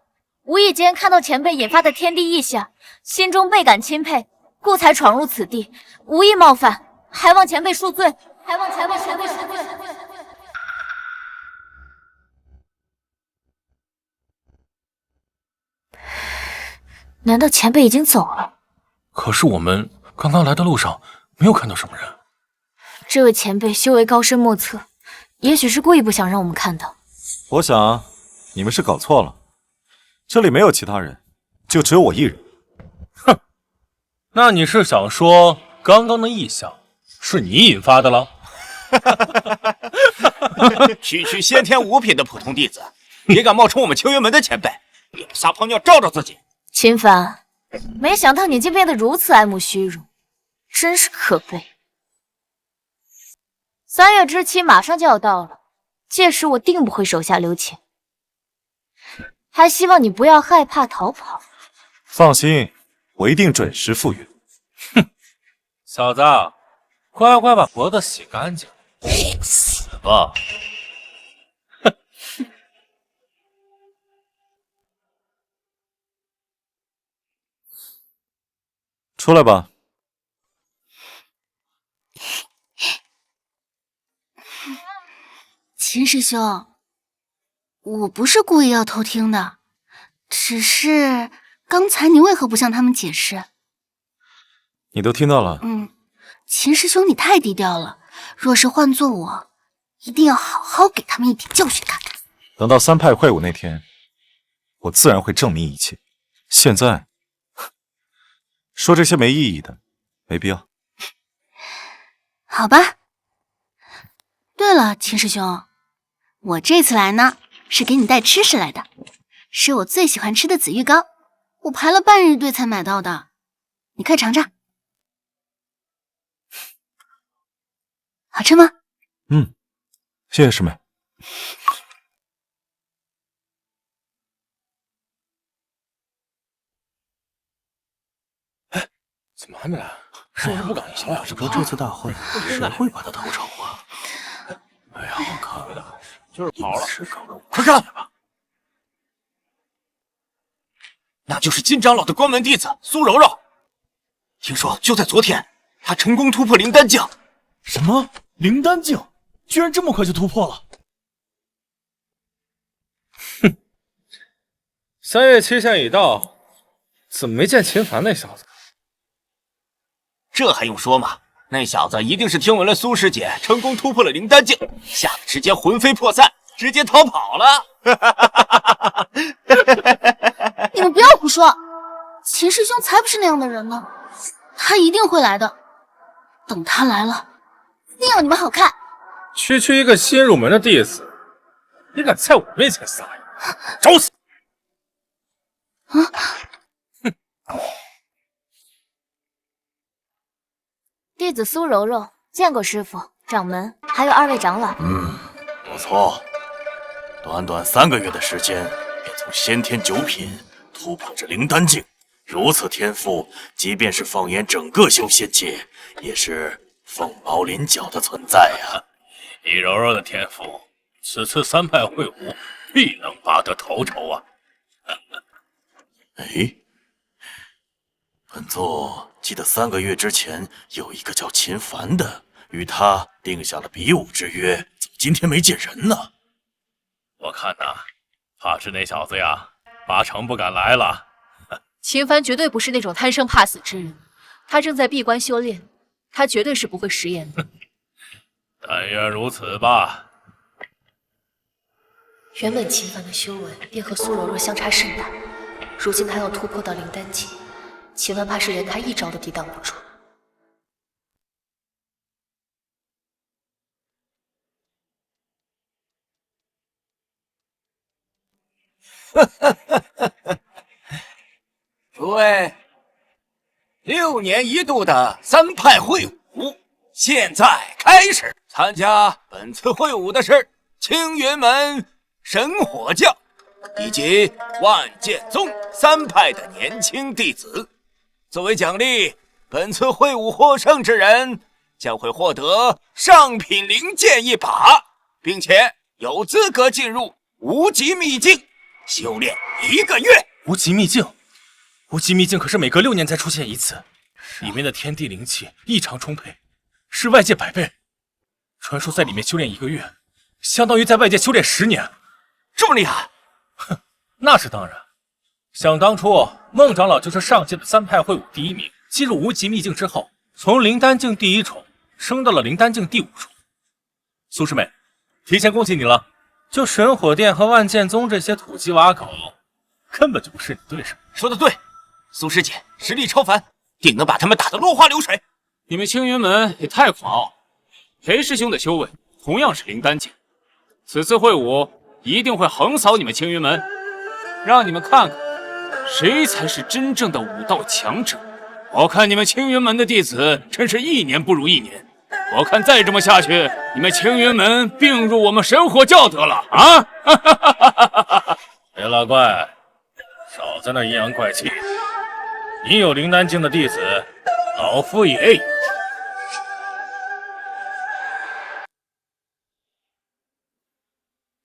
无意间看到前辈引发的天地异象，心中倍感钦佩，故才闯入此地，无意冒犯，还望前辈恕罪，还望前辈恕罪。难道前辈已经走了？可是我们刚刚来的路上没有看到什么人。这位前辈修为高深莫测，也许是故意不想让我们看到。我想你们是搞错了，这里没有其他人，就只有我一人。哼，那你是想说刚刚的异象是你引发的了？区先天5品的普通弟子，也敢冒充我们青云门的前辈，也不撒泡尿照照自己。秦凡，没想到你竟变得如此爱慕虚荣，真是可悲。3月之期马上就要到了，届时我定不会手下留情，还希望你不要害怕逃跑。放心，我一定准时赴约。哼，小子，乖乖把脖子洗干净，死吧！出来吧。秦师兄，我不是故意要偷听的，只是刚才你为何不向他们解释？你都听到了。秦师兄你太低调了，若是换做我，一定要好好给他们一点教训看看。等到3派会武那天，我自然会证明一切。现在说这些没意义的，没必要。好吧。对了，秦师兄，我这次来呢，是给你带吃食来的，是我最喜欢吃的紫玉糕，我排了半日队才买到的，你快尝尝。好吃吗？谢谢师妹。怎么还没来？是不是不敢来呀？不过这次大会谁会把他投诚啊？哎呀，我看就是跑了。快看吧，那就是金长老的关门弟子苏柔柔。听说就在昨天，他成功突破灵丹境。什么灵丹境？居然这么快就突破了？ 3月期限已到，怎么没见秦凡那小子？这还用说吗？那小子一定是听闻了苏师姐成功突破了灵丹境，吓得直接魂飞魄散，直接逃跑了。你们不要胡说，秦师兄才不是那样的人呢，他一定会来的。等他来了，一定要你们好看。区区一个新入门的弟子，你敢在我面前撒野，找死！弟子苏柔柔见过师傅、掌门，还有2位长老。不错，短短3个月的时间，便从先天9品突破至灵丹境，如此天赋，即便是放眼整个修仙界，也是凤毛麟角的存在呀。以柔柔的天赋，此次3派会武必能拔得头筹啊！哎，本座记得3个月之前有一个叫秦凡的，与他定下了比武之约，怎么今天没见人呢？我看呐，怕是那小子呀，八成不敢来了。秦凡绝对不是那种贪生怕死之人，他正在闭关修炼，他绝对是不会食言的。但愿如此吧。原本秦凡的修为便和苏柔柔相差甚大，如今他要突破到灵丹境，秦凡怕是连他一招都抵挡不住。诸位，6年一度的3派会武现在开始。参加本次会武的是青云门神火教以及万剑宗3派的年轻弟子。作为奖励，本次会武获胜之人将会获得上品灵剑1把，并且有资格进入无极秘境修炼1个月。无极秘境，无极秘境可是每隔6年才出现一次，里面的天地灵气异常充沛，是外界100倍。传说在里面修炼1个月，相当于在外界修炼10年。这么厉害？哼，那是当然。想当初，孟长老就是上届的3派会武第1名，进入无极秘境之后，从灵丹境第1重升到了灵丹境第5重。苏师妹，提前恭喜你了。就神火殿和万剑宗这些土鸡瓦狗，根本就不是你对手。说得对，苏师姐实力超凡，定能把他们打得落花流水。你们青云门也太狂傲了！裴师兄的修为同样是灵丹境，此次会武一定会横扫你们青云门，让你们看看谁才是真正的武道强者。我看你们青云门的弟子真是1年不如1年，我看再这么下去，你们青云门并入我们神火教得了啊！别老怪，少在那阴阳怪气。你有灵丹境的弟子，老夫也有。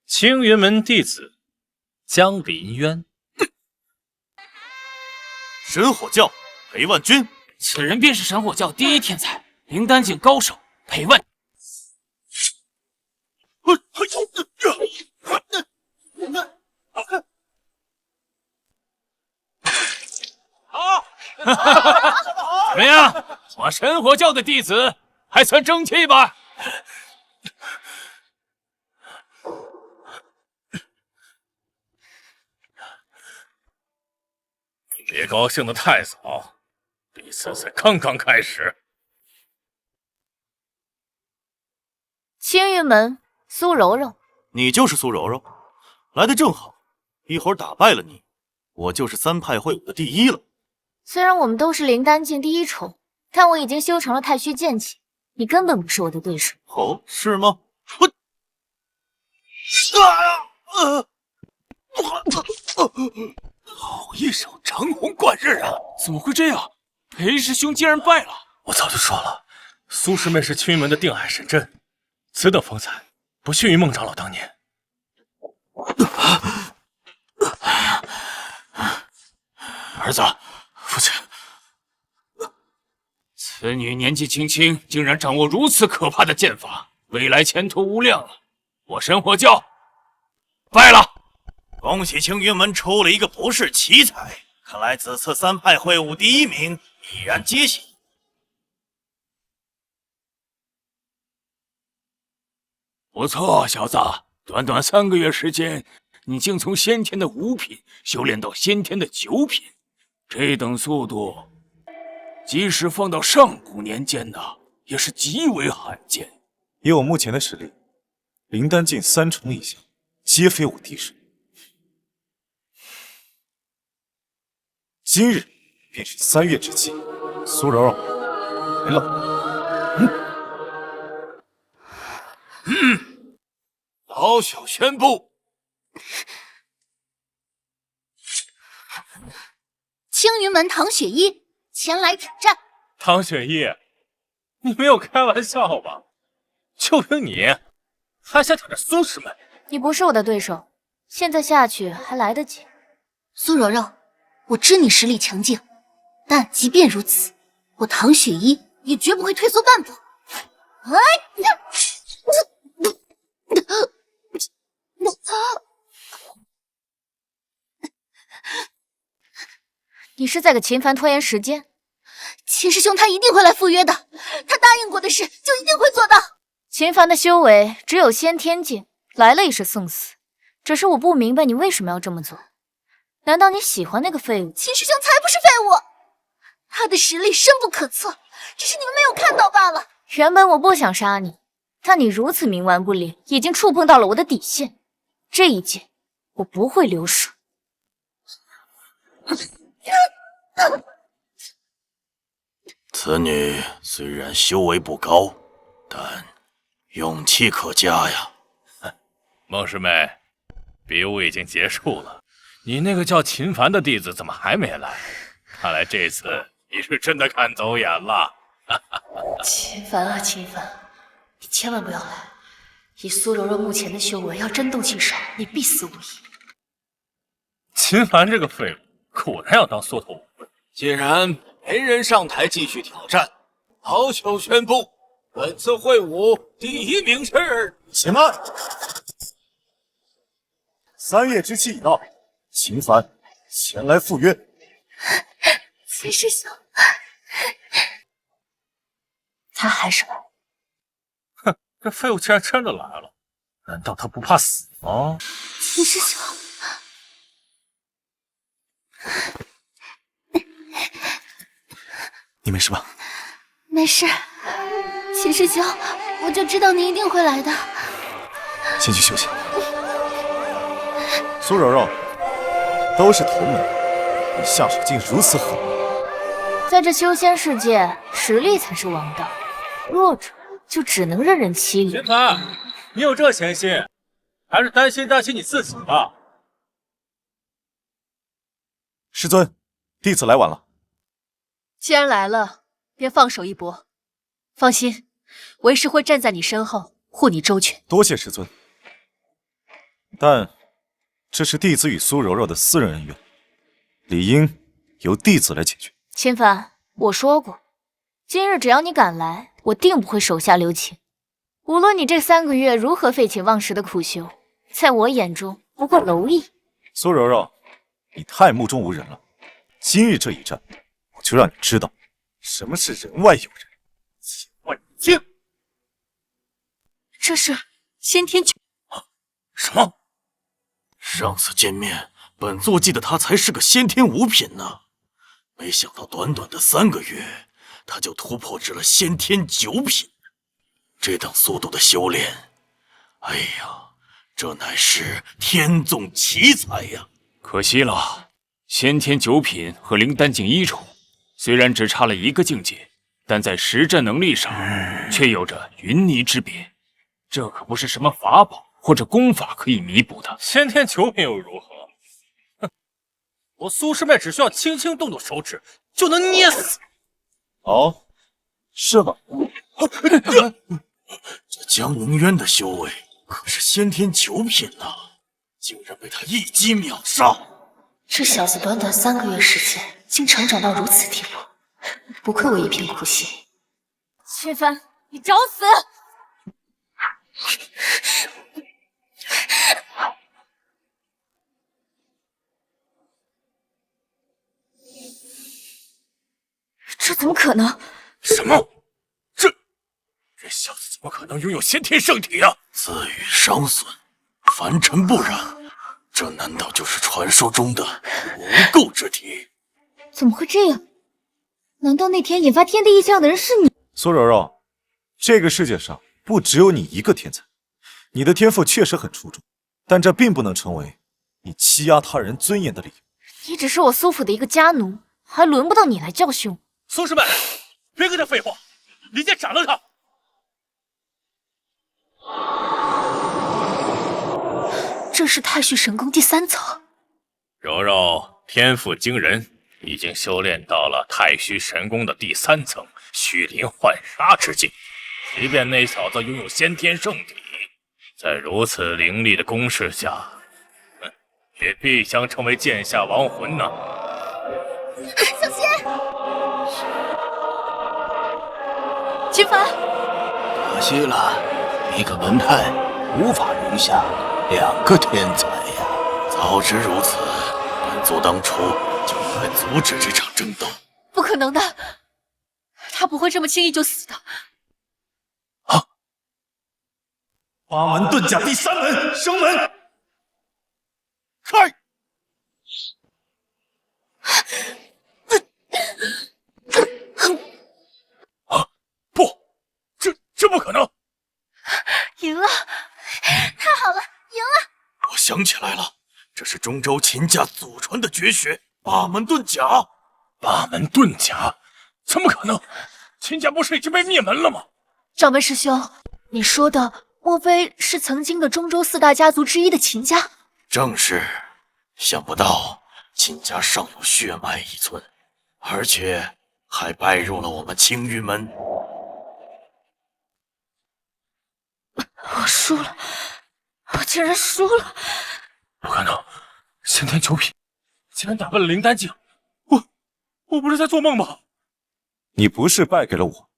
青云门弟子江林渊，神火教裴万钧，此人便是神火教第1天才，灵丹境高手裴万。怎么样？我神火教的弟子还算争气吧？别高兴得太早，比赛才刚刚开始。青云门苏柔柔，你就是苏柔柔，来得正好，一会儿打败了你，我就是3派会武的第1了。虽然我们都是灵丹境第1重，但我已经修成了太虚剑气，你根本不是我的对手。哦，是吗？好一手长虹贯日啊！怎么会这样？裴师兄竟然败了！我早就说了，苏师妹是青云门的定海神针，此等风采不逊于孟长老当年。儿子，父亲，此女年纪轻轻，竟然掌握如此可怕的剑法，未来前途无量啊！我神火教败了。恭喜青云门出了一个不世奇才，看来此次3派会武第1名已然揭晓。不错，小子，短短3个月时间，你竟从先天的5品修炼到先天的9品，这等速度，即使放到上古年间呢，也是极为罕见。以我目前的实力，灵丹境3重以下，皆非我敌手。今日便是3月之期，苏柔柔来了。老小宣布，青云门唐雪依前来挑战。唐雪依，你没有开玩笑吧？就凭你，还想挑战苏师妹？你不是我的对手，现在下去还来得及。苏柔柔，我知你实力强劲，但即便如此，我唐雪依也绝不会退缩半步。哎呀！你是在给秦凡拖延时间？秦师兄他一定会来赴约的，他答应过的事就一定会做到。秦凡的修为只有先天境，来了也是送死。只是我不明白你为什么要这么做？难道你喜欢那个废物？秦师兄才不是废物，他的实力深不可测，只是你们没有看到罢了。原本我不想杀你，但你如此冥顽不灵，已经触碰到了我的底线。这一剑，我不会留手。此女虽然修为不高，但勇气可嘉呀。孟师妹，比武已经结束了，你那个叫秦凡的弟子怎么还没来？看来这次你是真的看走眼了。秦凡啊，秦凡，你千万不要来！以苏柔柔目前的修为，要真动起手，你必死无疑。秦凡这个废物，果然要当缩头乌龟。既然没人上台继续挑战，老朽宣布，本次会武第1名是……且慢！3月之期已到，秦凡前来赴约。秦师兄，他还是来。哼，这废物竟然真的来了，难道他不怕死吗？秦师兄，你没事吧？没事。秦师兄，我就知道你一定会来的。先去休息。苏柔柔，都是同门，你下手竟如此狠辣！在这修仙世界，实力才是王道，弱者就只能任人欺凌。秦凡，你有这闲心，还是担心你自己吧。师尊，弟子来晚了。既然来了，便放手一搏。放心，为师会站在你身后，护你周全。多谢师尊，但这是弟子与苏柔柔的私人恩怨，理应由弟子来解决。秦凡，我说过，今日只要你敢来，我定不会手下留情。无论你这3个月如何废寝忘食的苦修，在我眼中不过蝼蚁。苏柔柔，你太目中无人了。今日这一战，我就让你知道什么是人外有人，天外有天。这是先天9。什么？上次见面，本座记得他才是个先天5品呢，没想到短短的3个月，他就突破至了先天9品。这等速度的修炼，哎呀，这乃是天纵奇才呀！可惜了，先天9品和灵丹境1重，虽然只差了1个境界，但在实战能力上却有着云泥之别。这可不是什么法宝或者功法可以弥补的。先天9品又如何？哼，我苏师妹只需要轻轻动动手指，就能捏死。哦，是吗？这江宁渊的修为可是先天9品呐，竟然被他一击秒杀。这小子短短3个月时间，竟成长到如此地步，不愧为一片苦心。秦帆，你找死！这怎么可能？什么？这小子怎么可能拥有先天圣体啊？自羽伤损，凡尘不染，这难道就是传说中的无垢之体？怎么会这样？难道那天引发天地异象的人是你？苏柔柔，这个世界上不只有你一个天才，你的天赋确实很出众，但这并不能成为你欺压他人尊严的理由。你只是我苏府的一个家奴，还轮不到你来教训我。苏师妹，别跟他废话，离间斩了他！这是太虚神功第3层。柔柔天赋惊人，已经修炼到了太虚神功的第3层虚灵幻杀之境。即便那小子拥有先天圣体，在如此凌厉的攻势下，也必将成为剑下亡魂呢。小心！秦帆，可惜了，一个门派无法容下2个天才呀！早知如此，本族当初就应该阻止这场争斗。不可能的，他不会这么轻易就死的。八门遁甲第3门，升门，开！不，这不可能！赢了！太好了，赢了！我想起来了，这是中州秦家祖传的绝学——八门遁甲。八门遁甲？怎么可能？秦家不是已经被灭门了吗？掌门师兄，你说的莫非是曾经的中州4大家族之一的秦家？正是，想不到秦家尚有血脉遗存，而且还拜入了我们青云门。我输了，我竟然输了！不可能，先天9品，竟然打败了灵丹境！我不是在做梦吧？你不是败给了我，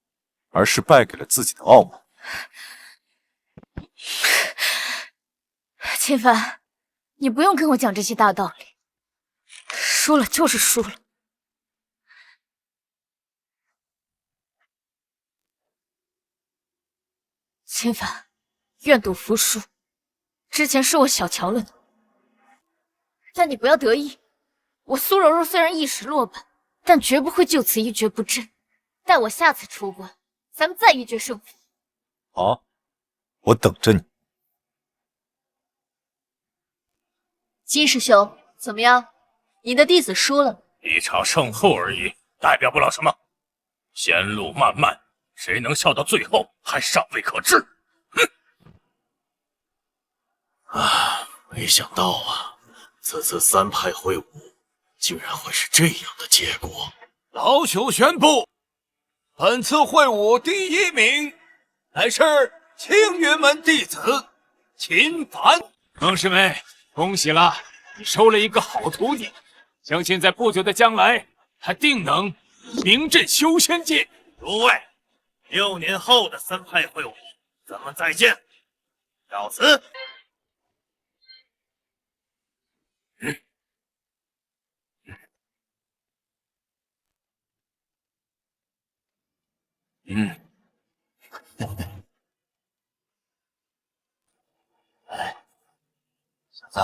而是败给了自己的傲慢。秦帆，你不用跟我讲这些大道理，输了就是输了。秦帆，愿赌服输。之前是我小瞧了你，但你不要得意。我苏柔柔虽然一时落败，但绝不会就此一蹶不振。待我下次出关，咱们再一决胜负。好，我等着你。金师兄，怎么样？你的弟子输了。一场胜负而已，代表不了什么。前路漫漫，谁能笑到最后还尚未可知。没想到啊，此次3派会武，竟然会是这样的结果。老朽宣布，本次会武第1名乃是青云门弟子秦凡。孟师妹，恭喜了，你收了一个好徒弟，相信在不久的将来，他定能名震修仙界。诸位，6年后的3派会武，咱们再见。告辞。小子，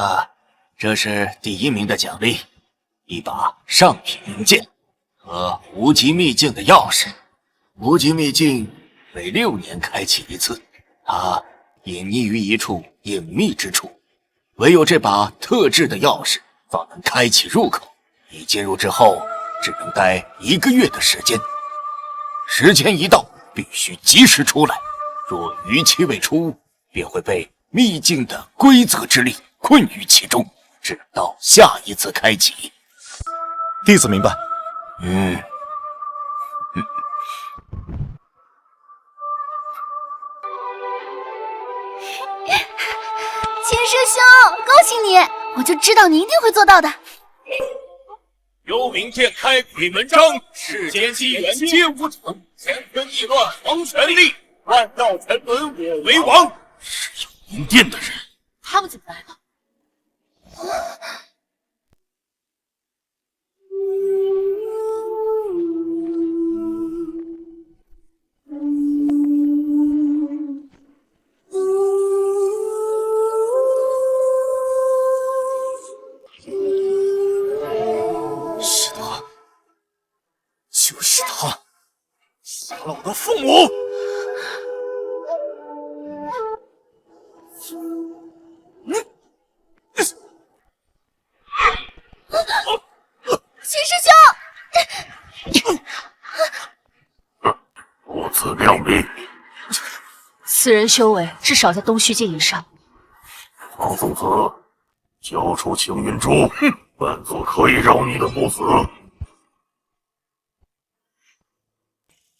这是第1名的奖励，一把上品名剑和无极秘境的钥匙。无极秘境每6年开启一次，它隐匿于一处隐秘之处，唯有这把特制的钥匙方能开启入口。你进入之后，只能待1个月的时间。时间一到，必须及时出来，若逾期未出，便会被秘境的规则之力困于其中，直到下一次开启。弟子明白。师兄，恭喜你！我就知道你一定会做到的。幽冥殿开鬼门张，世间机缘皆无常，乾坤易乱黄泉力，万道沉沦我为王。是幽冥殿的人，他们怎么来了？是他，就是他，杀了我的父母！秦师兄，如此亮明，此人修为至少在东虚境以上。方宋子，交出青云珠，本座可以饶你的不死。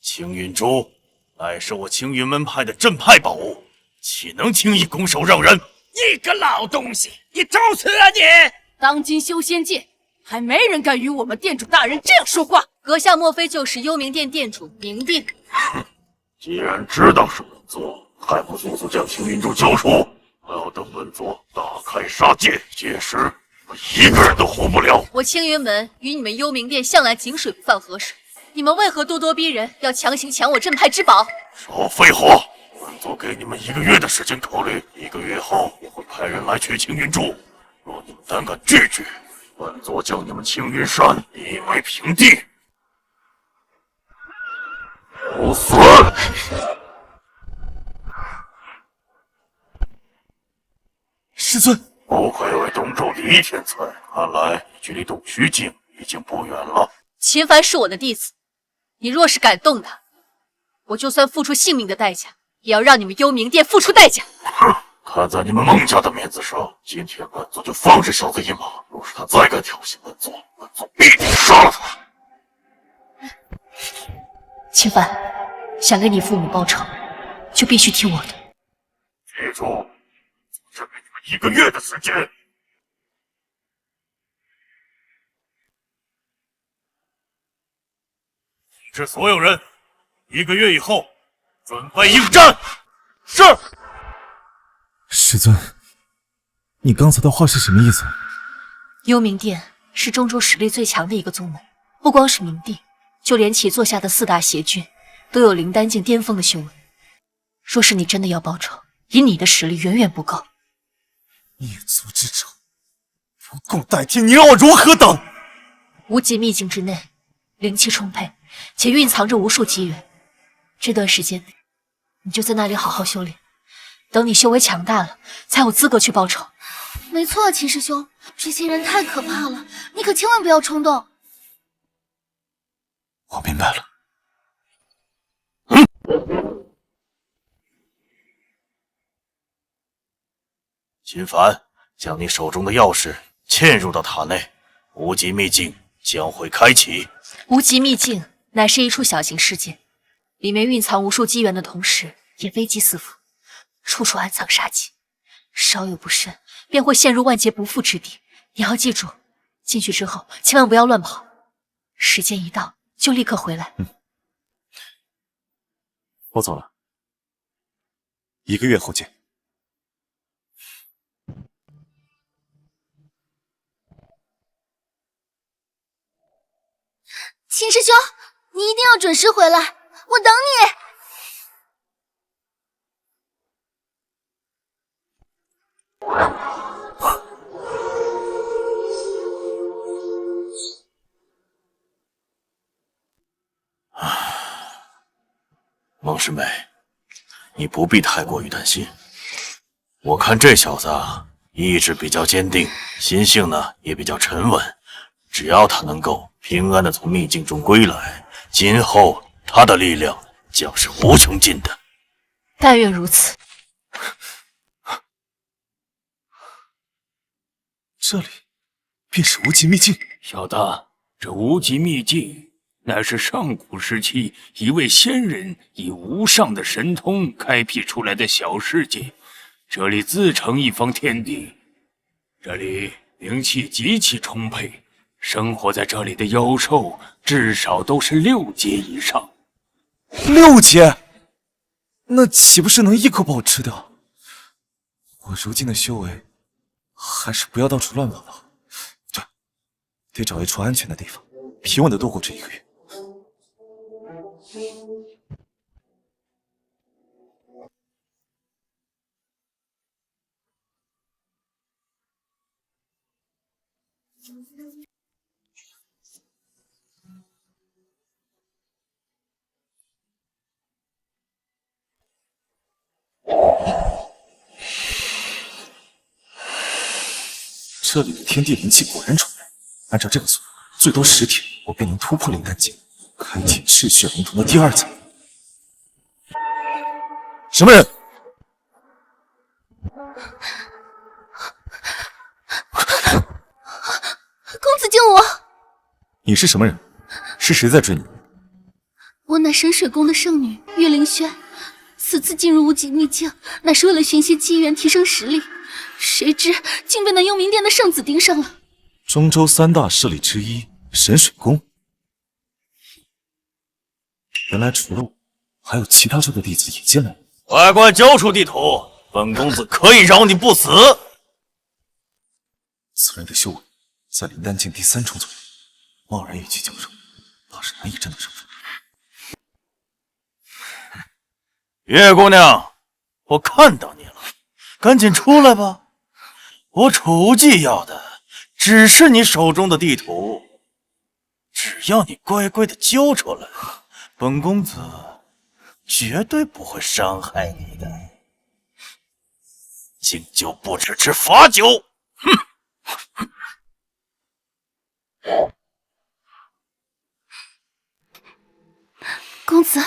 青云珠乃是我青云门派的镇派宝物，岂能轻易拱手让人？你个老东西，你找死啊你！当今修仙界，还没人敢与我们店主大人这样说话。阁下莫非就是幽冥殿店主明帝？既然知道是本座，还不速速将青云珠交出！还要等本座大开杀戒，届时我一个人都活不了。我青云门与你们幽冥殿向来井水不犯河水，你们为何咄咄逼人，要强行抢我镇派之宝？少废话！本座给你们1个月的时间考虑，1个月后我会派人来取青云珠。若你们胆敢拒绝，本座将你们青云山夷为平地。不死！师尊，不愧为东周第一天才，看来你距离洞虚境已经不远了。秦凡是我的弟子，你若是敢动他，我就算付出性命的代价，也要让你们幽冥殿付出代价。哼，看在你们孟家的面子上，今天本座就放这小子一马。若是他再敢挑衅本座，本座必定杀了他。秦凡，想给你父母报仇，就必须听我的。记住，只给你们1个月的时间。是所有人，1个月以后准备应战。是。师尊，你刚才的话是什么意思？幽冥殿是中州实力最强的一个宗门，不光是明帝，就连其座下的4大邪君都有灵丹境巅峰的修为。若是你真的要报仇，以你的实力远远不够。灭族之仇，不共戴天，你让我如何等？无极秘境之内，灵气充沛，且蕴藏着无数机缘。这段时间内，你就在那里好好修炼，等你修为强大了，才有资格去报仇。没错，秦师兄，这些人太可怕了，你可千万不要冲动。我明白了。秦凡，将你手中的钥匙嵌入到塔内，无极秘境将会开启。无极秘境乃是一处小型世界，里面蕴藏无数机缘的同时，也危机四伏，处处暗藏杀机，稍有不慎便会陷入万劫不复之地。你要记住，进去之后千万不要乱跑，时间一到就立刻回来。我走了，1个月后见。秦师兄，你一定要准时回来，我等你。孟师妹，你不必太过于担心。我看这小子意志比较坚定，心性呢也比较沉稳。只要他能够平安的从秘境中归来，今后他的力量将是无穷尽的。但愿如此。这里便是无极秘境。小的，这无极秘境乃是上古时期一位仙人以无上的神通开辟出来的小世界，这里自成一方天地，这里灵气极其充沛，生活在这里的妖兽至少都是6阶以上。6阶？那岂不是能一口把我吃掉？我如今的修为，还是不要到处乱跑了。对，得找一处安全的地方，平稳的度过这1个月。这里的天地灵气果然充沛，按照这个速度，最多10天，我便能突破灵丹境，开启赤血龙瞳的第2层。什么人？公子救我！你是什么人？是谁在追你？我乃神水宫的圣女岳灵轩，此次进入无极秘境，乃是为了寻些机缘提升实力，谁知竟被那幽冥殿的圣子盯上了。中州3大势力之一神水宫，原来除了我，还有其他州的弟子也进来了。快快交出地图，本公子可以饶你不死。此人的修为在灵丹境第3重左右，贸然与其交手，怕是难以占得上风。月姑娘，我看到你了，赶紧出来吧！我楚无忌要的只是你手中的地图，只要你乖乖的交出来，本公子绝对不会伤害你的。敬酒不吃吃罚酒，哼！公子，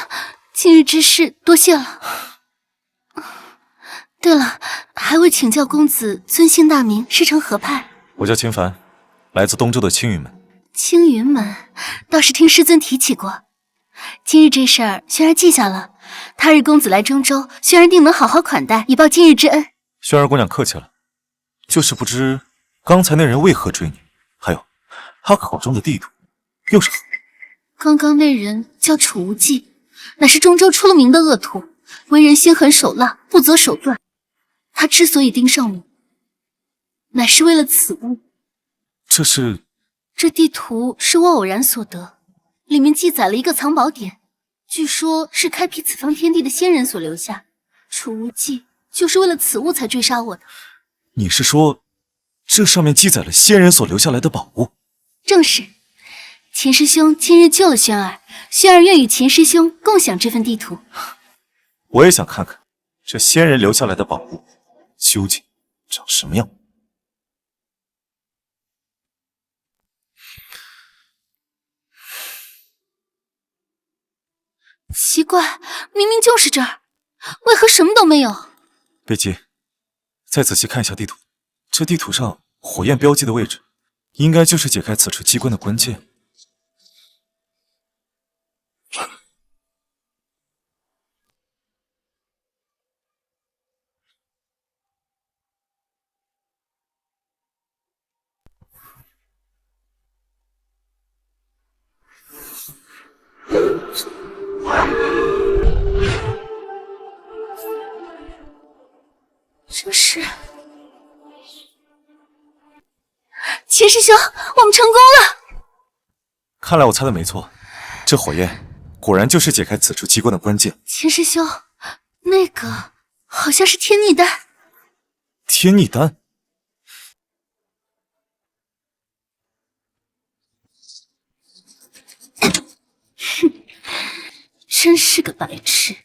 今日之事多谢了。对了，还未请教公子尊姓大名，师承何派？我叫秦凡，来自东周的青云门。青云门，倒是听师尊提起过。今日这事儿，轩儿记下了。他日公子来中州，轩儿定能好好款待，以报今日之恩。轩儿姑娘客气了，就是不知刚才那人为何追你，还有他口中的地图又是何人？刚刚那人叫楚无忌，乃是中州出了名的恶徒，为人心狠手辣，不择手段。他之所以盯上我，乃是为了此物。这地图是我偶然所得，里面记载了一个藏宝点，据说是开辟此方天地的仙人所留下。楚无忌就是为了此物才追杀我的。你是说，这上面记载了仙人所留下来的宝物？正是。秦师兄今日救了轩儿，轩儿愿与秦师兄共享这份地图。我也想看看这仙人留下来的宝物究竟长什么样。奇怪，明明就是这儿，为何什么都没有？别急，再仔细看一下地图。这地图上火焰标记的位置，应该就是解开此处机关的关键。这是秦师兄，我们成功了！看来我猜的没错，这火焰果然就是解开此处机关的关键。秦师兄，那个好像是天逆丹。天逆丹？哼，真是个白痴。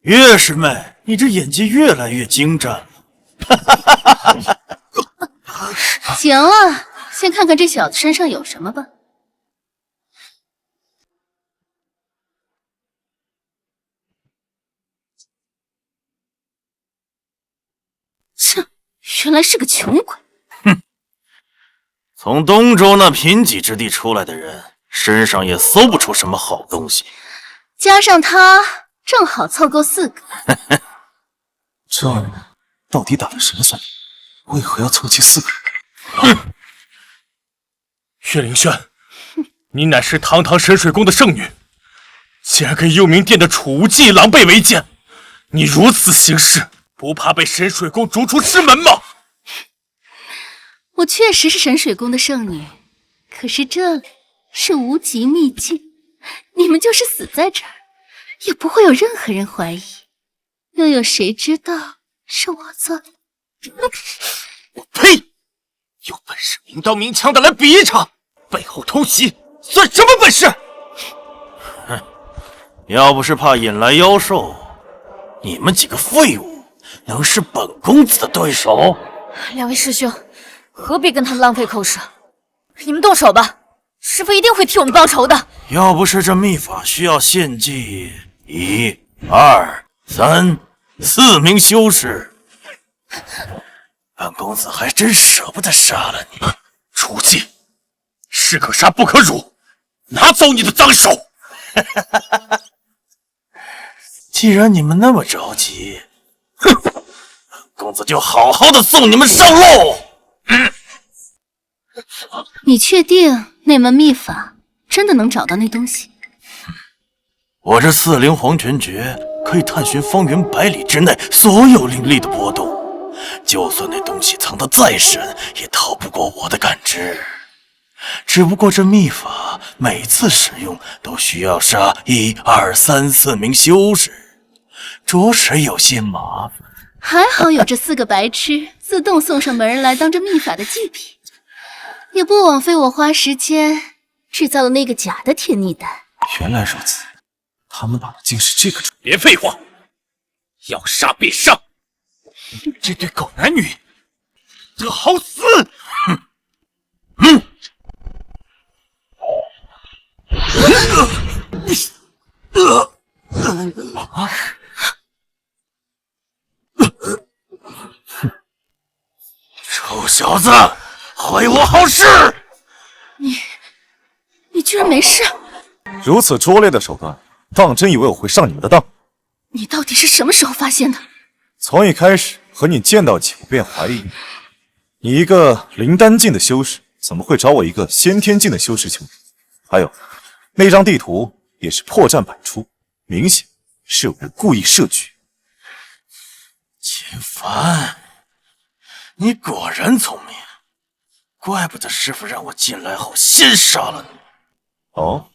岳师妹，你这演技越来越精湛了。行了，先看看这小子身上有什么吧。这原来是个穷鬼。哼，从东周那贫瘠之地出来的人，身上也搜不出什么好东西。加上他，正好凑够4个。这二人到底打了什么算盘？为何要凑齐4个人？岳灵轩，你乃是堂堂神水宫的圣女，竟然跟幽冥殿的储无忌狼狈为奸！你如此行事，不怕被神水宫逐出师门吗？我确实是神水宫的圣女，可是这里是无极秘境，你们就是死在这儿，也不会有任何人怀疑。又有谁知道是我做的？我呸！有本事明刀明枪的来比一场，背后偷袭算什么本事？哼，要不是怕引来妖兽，你们几个废物能是本公子的对手？两位师兄，何必跟他们浪费口舌？你们动手吧，师父一定会替我们报仇的。要不是这秘法需要献祭1、2、3、4名修士，本公子还真舍不得杀了你。楚忌，士可杀不可辱，拿走你的脏手！既然你们那么着急，哼，公子就好好的送你们上路。你确定那门秘法真的能找到那东西？我这4灵黄泉诀可以探寻方圆100里之内所有灵力的波动，就算那东西藏得再深，也逃不过我的感知。只不过这秘法每次使用都需要杀1、2、3、4名修士，着实有些麻烦。还好有这4个白痴自动送上门来当这秘法的祭品，也不枉费我花时间制造了那个假的天逆丹。原来如此，他们打的竟是这个主。别废话，要杀必杀！这对狗男女，得好死！臭小子，毁我好事！你居然没事？如此拙劣的手段，当真以为我会上你们的当？你到底是什么时候发现的？从一开始和你见到起，我便怀疑你一个灵丹境的修士，怎么会找我一个先天境的修士求助？还有，那张地图也是破绽百出，明显是有人故意设局。秦凡，你果然聪明，怪不得师傅让我进来后先杀了你。哦，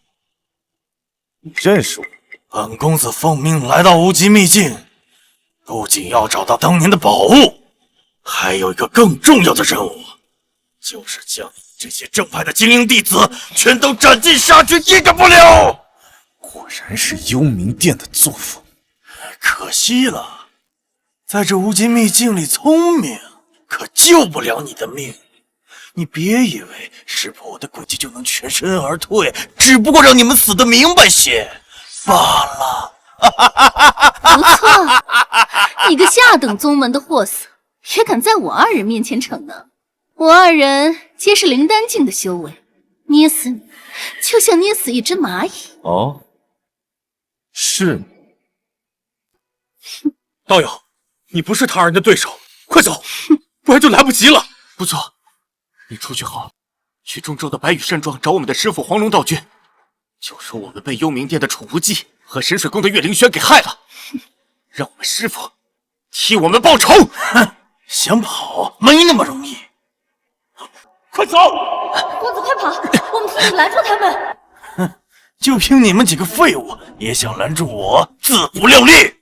你认识我？本公子奉命来到无极秘境，不仅要找到当年的宝物，还有一个更重要的任务，就是将这些正派的精英弟子全都斩尽杀绝，一个不留。果然是幽冥殿的作风。可惜了，在这无极秘境里，聪明可救不了你的命。你别以为识破我的诡计就能全身而退，只不过让你们死得明白些罢了。不错，你个下等宗门的货色，也敢在我二人面前逞能？我二人皆是灵丹境的修为，捏死你，就像捏死一只蚂蚁。哦，是你。道友，你不是他人的对手，快走，不然就来不及了。不错，你出去后，去中州的白羽山庄找我们的师傅黄龙道君，就说我们被幽冥殿的楚无忌和神水宫的岳灵轩给害了，让我们师傅替我们报仇。哼，想跑没那么容易。快走！公子快跑，我们替你拦住他们。哼，就凭你们几个废物，也想拦住我，自不量力！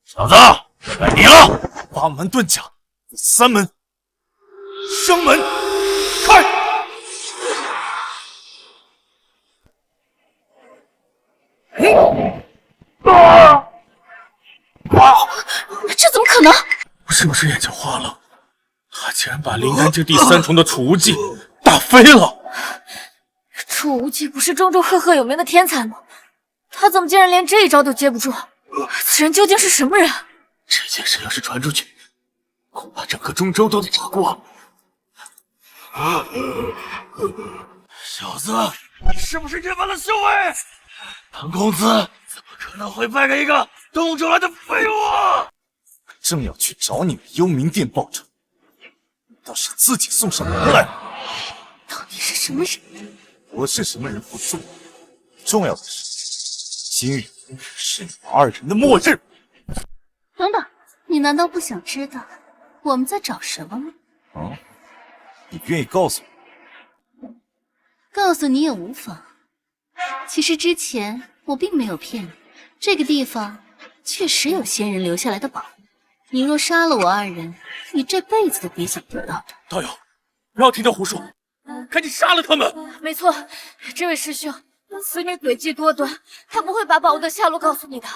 小子，该你了！八门遁甲，3门，生门开！这怎么可能？我是不是眼睛花了？他竟然把灵丹境第3重的楚无忌打飞了！楚无忌不是中州赫赫有名的天才吗？他怎么竟然连这一招都接不住？此人究竟是什么人？这件事要是传出去，恐怕整个中州都得炸锅。小子，你是不是隐瞒了修为？唐公子怎么可能会败给一个动出来的废物？正要去找你们幽冥殿报仇，你倒是自己送上门来了。到底是什么人？我是什么人不重要，重要的是今日是你们二人的末日。等等，你难道不想知道我们在找什么吗？啊，你愿意告诉我？告诉你也无妨。其实之前我并没有骗你，这个地方确实有仙人留下来的宝物。你若杀了我二人，你这辈子都别想得到的。道友，不要听他胡说，赶紧杀了他们！没错，这位师兄，此女诡计多端，她不会把宝物的下落告诉你的。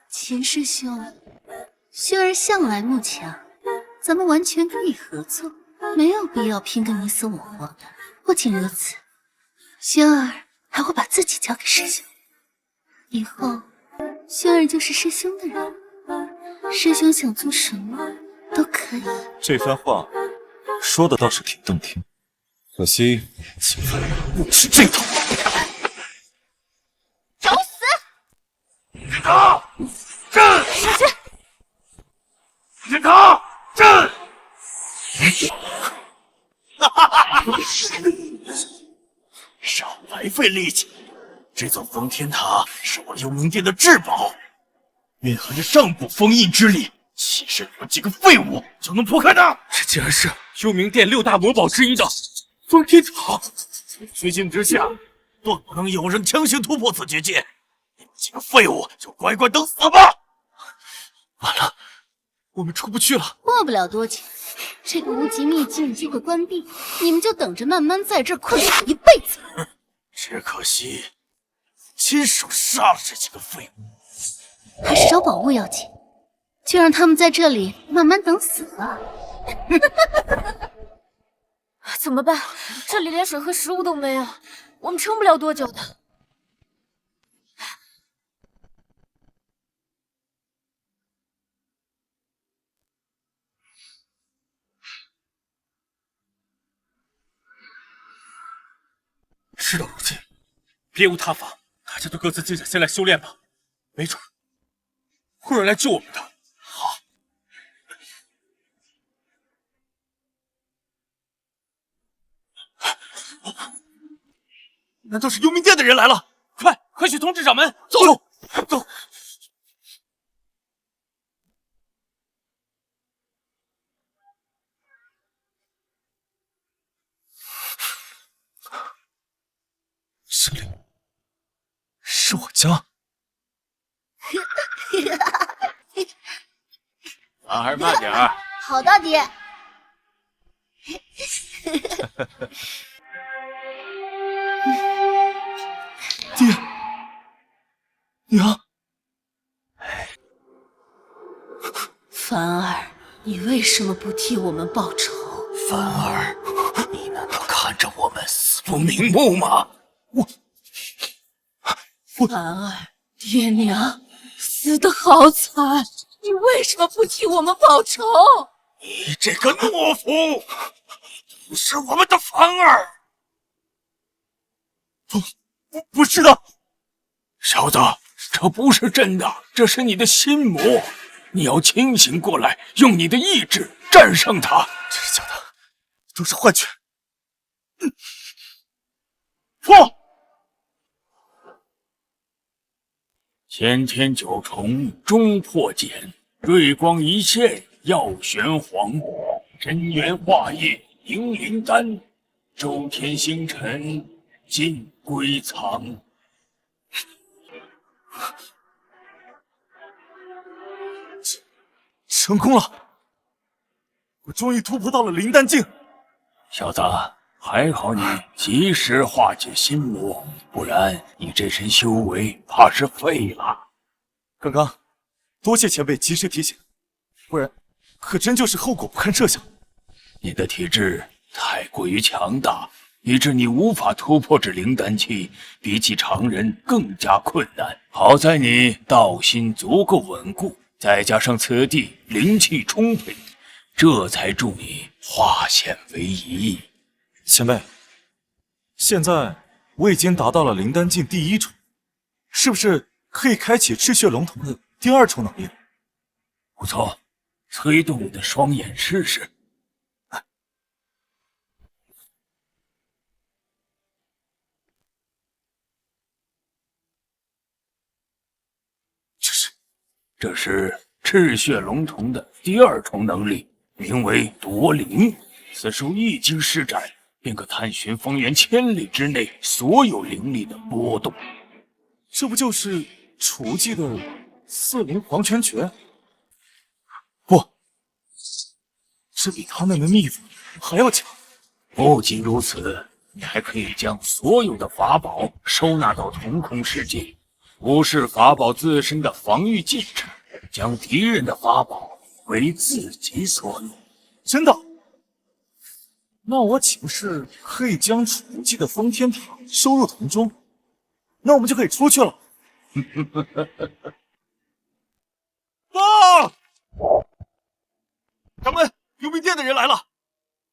秦师兄，薰儿向来慕强，咱们完全可以合作，没有必要拼个你死我活的。不仅如此，薰儿还会把自己交给师兄，以后薰儿就是师兄的人，师兄想做什么都可以。这番话说的倒是挺动听，可惜秦凡不吃这套。找死！他朕，天堂朕。少白费力气！这座封天塔是我幽冥殿的至宝，蕴含着上古封印之力，岂是你们几个废物就能破开的？这竟然是幽冥殿6大魔宝之一的封天塔！虚境之下，断不能有人强行突破此结界。你们几个废物就乖乖等死吧！完了，我们出不去了。过不了多久，这个无极秘境就会关闭，你们就等着慢慢在这儿困死一辈子。只可惜，亲手杀了这几个废物，还是找宝物要紧，就让他们在这里慢慢等死吧。怎么办？这里连水和食物都没有，我们撑不了多久的。事到如今，别无他法，大家都各自静下心来修炼吧，没准会有人来救我们的。好，难道是幽冥殿的人来了？快去通知掌门！走，走。这里是我家。男孩慢点儿。好的，爹。爹，娘，凡儿，你为什么不替我们报仇？凡儿，你难道看着我们死不瞑目吗？凡儿，爹娘死得好惨，你为什么不替我们报仇？你这个懦夫，不是我们的凡儿。不是的，小子，这不是真的，这是你的心魔。你要清醒过来，用你的意志战胜他。这是假的，都是幻觉。先天九重终破茧，瑞光一现耀玄黄，真元化液凝灵丹，周天星辰尽归藏。成功了！我终于突破到了灵丹境。小子，还好你及时化解心魔，不然你这身修为怕是废了。刚刚多谢前辈及时提醒，不然可真就是后果不堪设想。你的体质太过于强大，以致你无法突破这灵丹期，比起常人更加困难。好在你道心足够稳固，再加上此地灵气充沛，这才助你化险为夷。前辈，现在我已经达到了灵丹境第1重，是不是可以开启赤血龙瞳的第2重能力？不错，催动你的双眼试试。这是赤血龙瞳的第2重能力，名为夺灵。此术一经施展，便可探寻方圆1000里之内所有灵力的波动。这不就是雏妓的4灵黄泉诀？不，这比他们的秘法还要强。不仅如此，你还可以将所有的法宝收纳到瞳孔世界，无视法宝自身的防御禁制，将敌人的法宝为自己所用。真的？那我岂不是可以将雏妓的封天塔收入瞳中？那我们就可以出去了。啊！掌门，幽冥殿的人来了。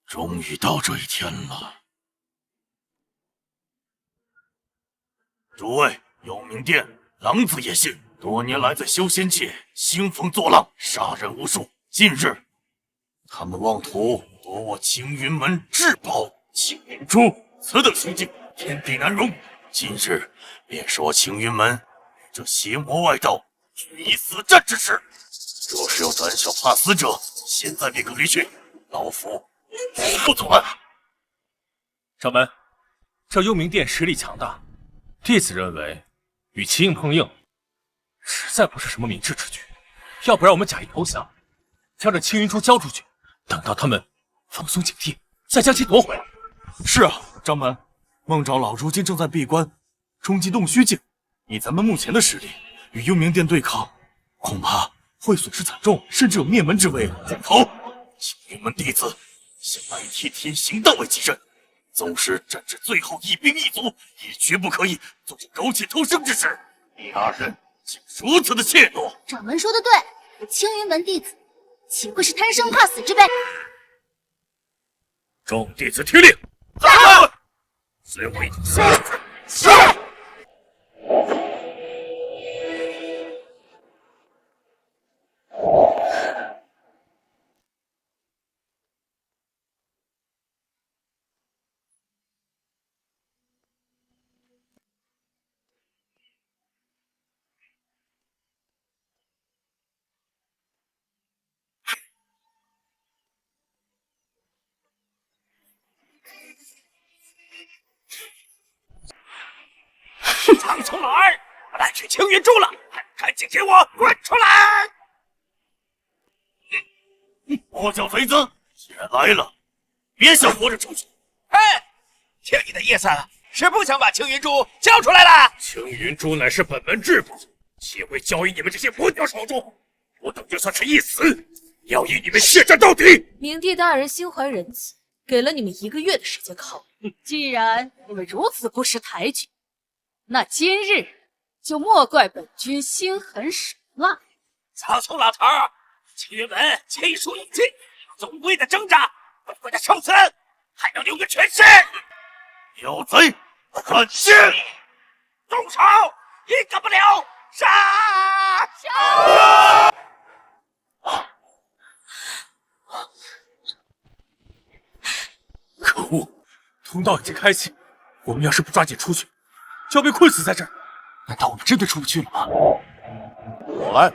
终于到这一天了。诸位，幽冥殿狼子野性，多年来在修仙界兴风作浪，杀人无数。近日，他们妄图夺我青云门至宝青云珠，此等行径，天地难容。今日便是我青云门与这邪魔外道决一死战之时。若是有胆小怕死者，现在便可离去，老夫不阻拦。掌门，这幽冥殿实力强大，弟子认为与其硬碰硬，实在不是什么明智之举。要不然我们假意投降，将这青云珠交出去，等到他们放松警惕，再将其夺回来。是啊，掌门，孟长老如今正在闭关，冲击洞虚境。以咱们目前的实力，与幽冥殿对抗，恐怕会损失惨重，甚至有灭门之危。混口！青云门弟子想代替天行道为己任，纵使战至最后一兵一卒，也绝不可以做出苟且偷生之事。你二人竟如此的怯懦！掌门说的对，青云门弟子岂会是贪生怕死之辈？众弟子听令，随我一同下去。是。苍穹老儿，我来取青云珠了，赶紧给我滚出来！魔教贼子，既然来了，别想活着出去！嘿，听你的意思是不想把青云珠交出来了？青云珠乃是本门至宝，岂会交于你们这些魔教手中？我等就算是一死，也要与你们血战到底！明帝大人心怀仁慈，给了你们1个月的时间考虑。既然你们如此不识抬举，那今日就莫怪本君心狠手辣。苍穹老头，青云门气数已尽，总归的挣扎，乖乖的受死，还要留个全尸！有贼，看剑！动手，一个不留！杀！可恶，通道已经开启，我们要是不抓紧出去，就要被困死在这儿。难道我们真的出不去了吗？我来。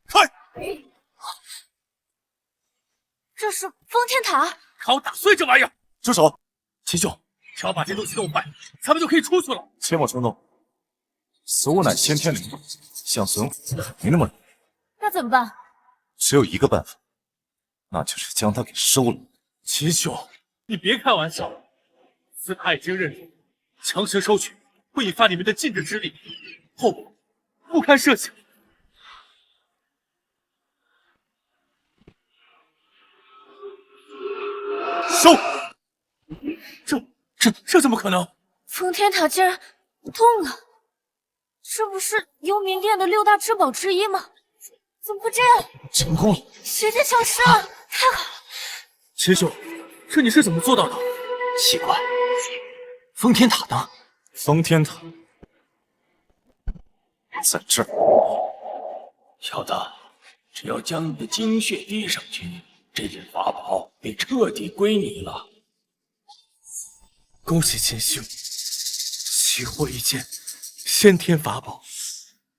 开！这是封天塔，靠打碎这玩意儿！住手！秦兄，只要把这东西弄坏，咱们就可以出去了。切莫冲动，此物乃先天灵物，想损我没那么容易。那怎么办？只有一个办法，那就是将它给收了。秦兄，你别开玩笑了，司塔已经认主，强行收取会引发你们的禁制之力，后果不堪设想。收！这怎么可能？封天塔竟然动了，这不是幽冥殿的6大至宝之一吗？怎么会这样？成功了！时间消失了，太好了！师兄，这你是怎么做到的？奇怪，封天塔呢？封天塔在这儿。小子，只要将你的精血滴上去，这件法宝便彻底归你了。恭喜秦兄，奇获一件先天法宝。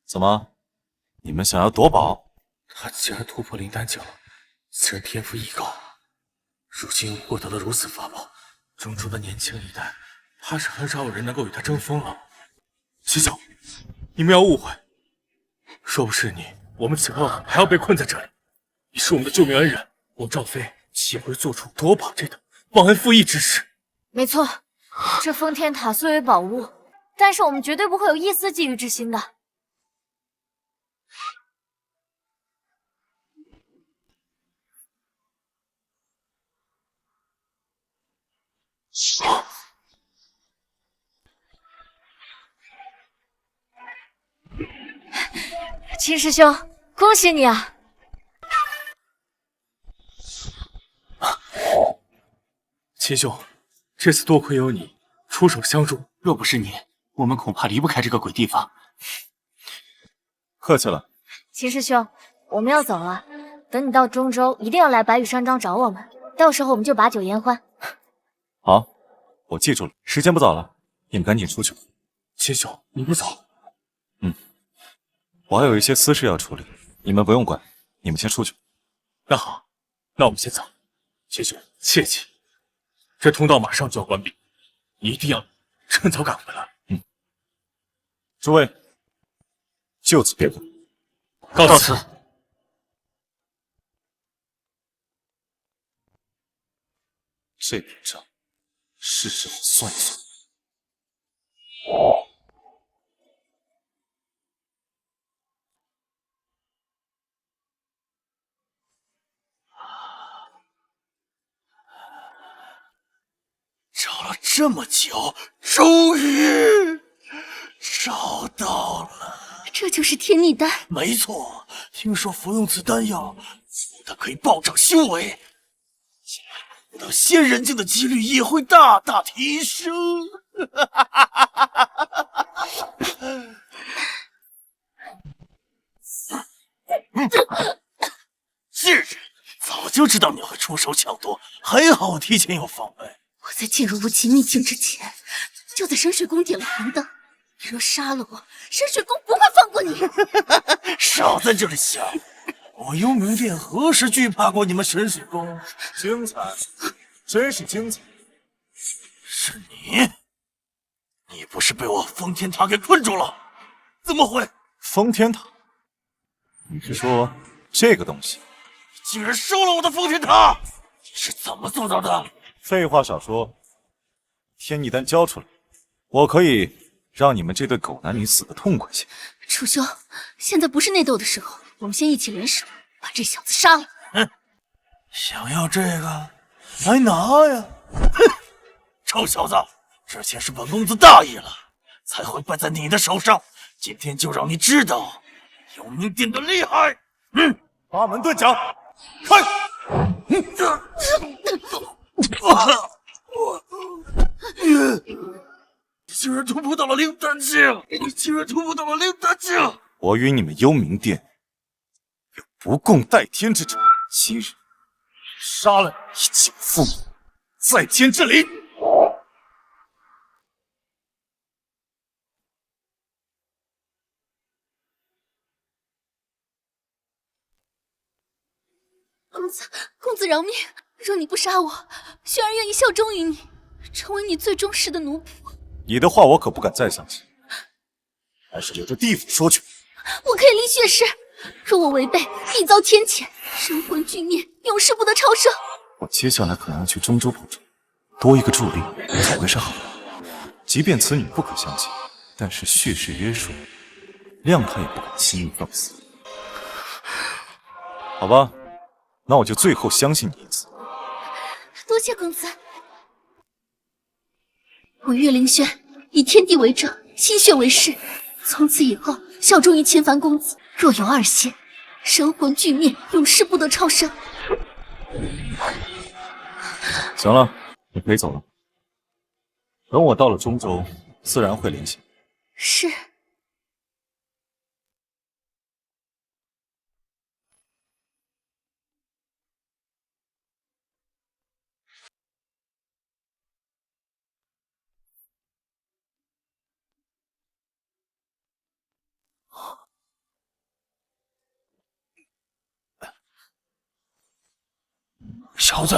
怎么，你们想要夺宝？他既然突破灵丹境，自然天赋异高。如今获得了如此法宝，中州的年轻一代，怕是很少有人能够与他争锋了。秦兄，你们要误会，若不是你，我们此刻还要被困在这里。你是我们的救命恩人，我赵飞岂会做出夺宝这等忘恩负义之事？没错，这封天塔虽为宝物，但是我们绝对不会有一丝觊觎之心的。秦师兄，恭喜你啊！秦兄，这次多亏有你出手相助，若不是你，我们恐怕离不开这个鬼地方。客气了。秦师兄，我们要走了，等你到中州，一定要来白羽山庄找我们，到时候我们就把酒言欢。好，我记住了。时间不早了，你们赶紧出去。秦兄，你不走？我还有一些私事要处理，你们不用管，你们先出去。那好，那我们先走。秦兄，切记，这通道马上就要关闭，一定要趁早赶回来。诸位，就此别过。告辞。这笔账是时候算一算。找了这么久，终于找到了。这就是天逆丹。没错，听说服用此丹药，它可以暴涨修为，获得仙人境的几率也会大大提升。是，早就知道你会出手抢夺，还好提前有防备。我在进入无极秘境之前，就在深水宫点了红灯。你若杀了我，深水宫不会放过你。少在这里想，我幽冥殿何时惧怕过你们深水宫？精彩，真是精彩！是你？你不是被我封天塔给困住了？怎么会？封天塔？你是说这个东西？竟然收了我的封天塔，是怎么做到的？废话少说，天逆丹交出来，我可以让你们这对狗男女死得痛快些。楚兄，现在不是内斗的时候，我们先一起联手把这小子杀了。想要这个，来拿呀！哼，臭小子，之前是本公子大意了，才会败在你的手上。今天就让你知道幽冥殿的厉害。八门遁甲，开！你竟然突破到了灵丹境！你竟然突破到了灵丹境！我与你们幽冥殿有不共戴天之仇，今日杀了你九父母，在天之灵。公子饶命！若你不杀我，轩儿愿意效忠于你，成为你最忠实的奴仆。你的话我可不敢再相信，还是留着地府说去。我可以立血誓，若我违背，必遭天谴，神魂俱灭，永世不得超生。我接下来可能要去中州捕捉，多一个助力总归是好的。即便此女不可相信，但是血誓约束，谅她也不敢轻易放肆。好吧，那我就最后相信你一次。多谢公子。我岳灵轩以天地为证，心血为誓，从此以后效忠于千帆公子。若有二心，神魂俱灭，永世不得超生。行了，你可以走了。等我到了中州，自然会联系。是。小子，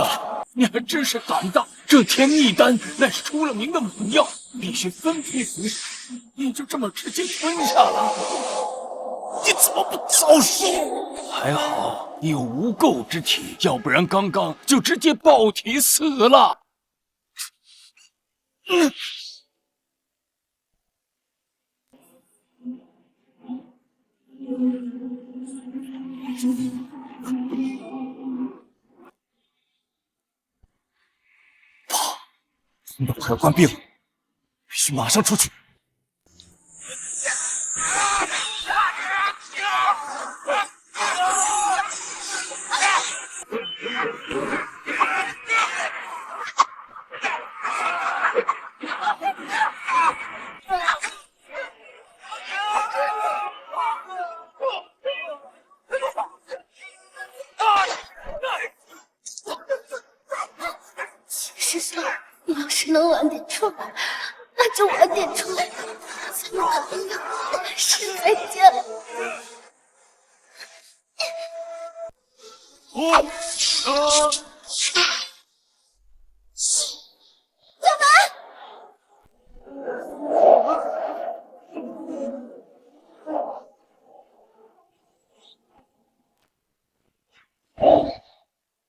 你还真是胆大！这天逆丹乃是出了名的猛药，必须分批服食，你就这么直接吞下了？你怎么不早说？还好你有无垢之体，要不然刚刚就直接爆体死了。通道快要关闭了，必须马上出去。师兄，你要是能晚点出来，那就晚点出来，咱们可能要是再见了。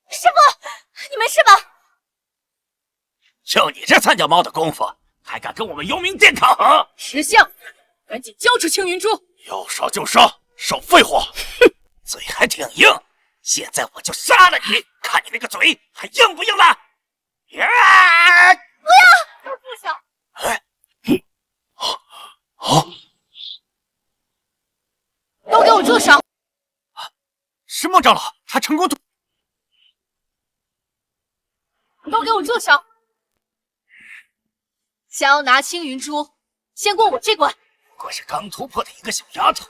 师傅，你没事吧？就你这三脚猫的功夫，还敢跟我们幽冥殿抗衡？识相，赶紧交出青云珠！要杀就杀，少废话！哼，嘴还挺硬，现在我就杀了你，看你那个嘴还硬不硬了！呀！不要，都不想。都给我住手！石梦长老，他成功都给我住手！想要拿青云珠，先过我这关。不过是刚突破的一个小丫头，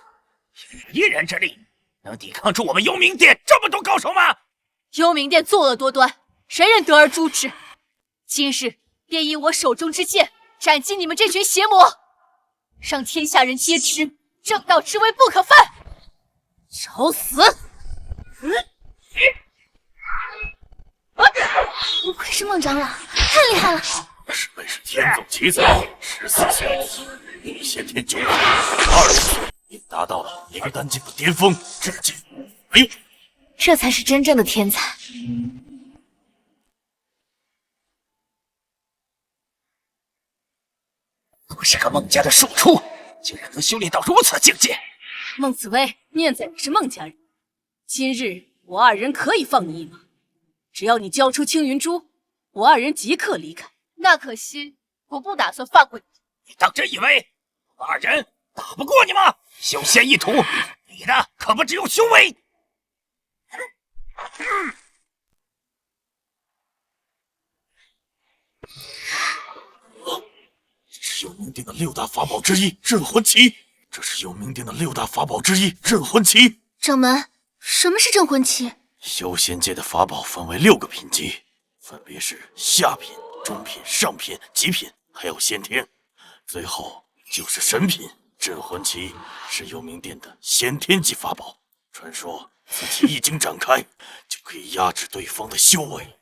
一人之力能抵抗住我们幽冥殿这么多高手吗？幽冥殿作恶多端，谁人得而诛之？今日便以我手中之剑斩击你们这群邪魔，让天下人皆知正道之威不可犯！找死！不愧是孟长老，太厉害了！是本是天纵奇才，14岁，你先天9品，20岁已达到了灵丹境的巅峰，至今没有。这才是真正的天才。不是个孟家的庶出，竟然能修炼到如此境界。孟紫薇，念在你是孟家人，今日我二人可以放你一马，只要你交出青云珠，我二人即刻离开。那可惜，我不打算放过你。你当真以为我二人打不过你吗？修仙一途，你的可不只有修为。这是幽冥殿的6大法宝之一镇魂旗，这是幽冥殿的6大法宝之一镇魂旗。掌门，什么是镇魂旗？修仙界的法宝分为6个品级，分别是下品、中品、上品、极品，还有先天，最后就是神品。镇魂旗是幽冥殿的先天级法宝，传说此旗一经展开，就可以压制对方的修为，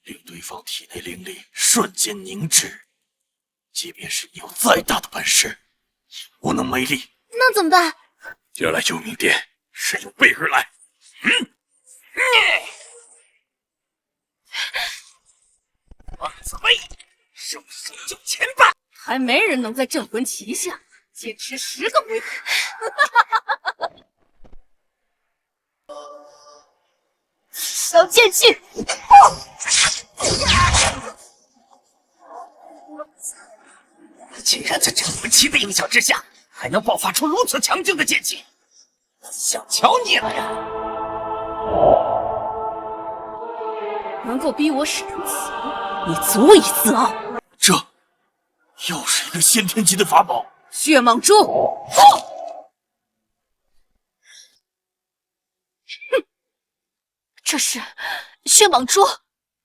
令对方体内灵力瞬间凝滞。即便是你有再大的本事，也无能为力。那怎么办？原来幽冥殿是有备而来。孟紫薇，收手就擒吧！还没人能在镇魂旗下坚持10个回合。小贱气！竟然在镇魂旗的影响之下，还能爆发出如此强劲的剑气，想瞧你了呀！能够逼我使出此物，你足以自傲。这又是一个先天级的法宝。血蟒珠，这是血蟒珠，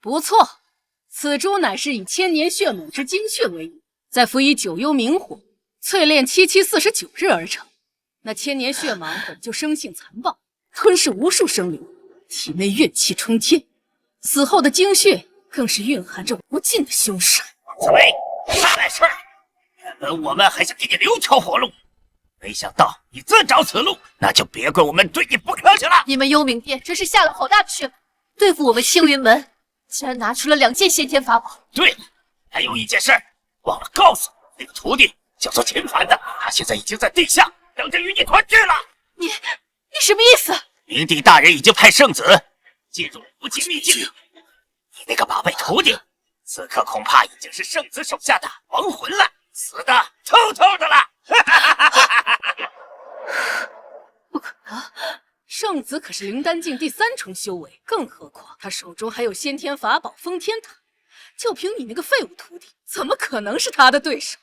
不错。此珠乃是以千年血蟒之精血为引，再辅以九幽冥火淬炼7749日而成。那千年血蟒本就生性残暴，吞噬无数生灵，体内怨气冲天，死后的精血更是蕴含着无尽的凶杀。紫薇，大来事儿！原本我们还想给你留条活路，没想到你自找此路，那就别怪我们对你不客气了。你们幽冥殿真是下了好大的血本，对付我们青云门，竟然拿出了2件先天法宝。对了，还有一件事忘了告诉你，那个徒弟叫做秦凡的，他现在已经在地下等着与你团聚了。你什么意思？明帝大人已经派圣子进入无极秘境，你那个宝贝徒弟，此刻恐怕已经是圣子手下的亡魂了，死的透透的了。不可能，圣子可是灵丹境第3重修为，更何况他手中还有先天法宝封天塔，就凭你那个废物徒弟，怎么可能是他的对手？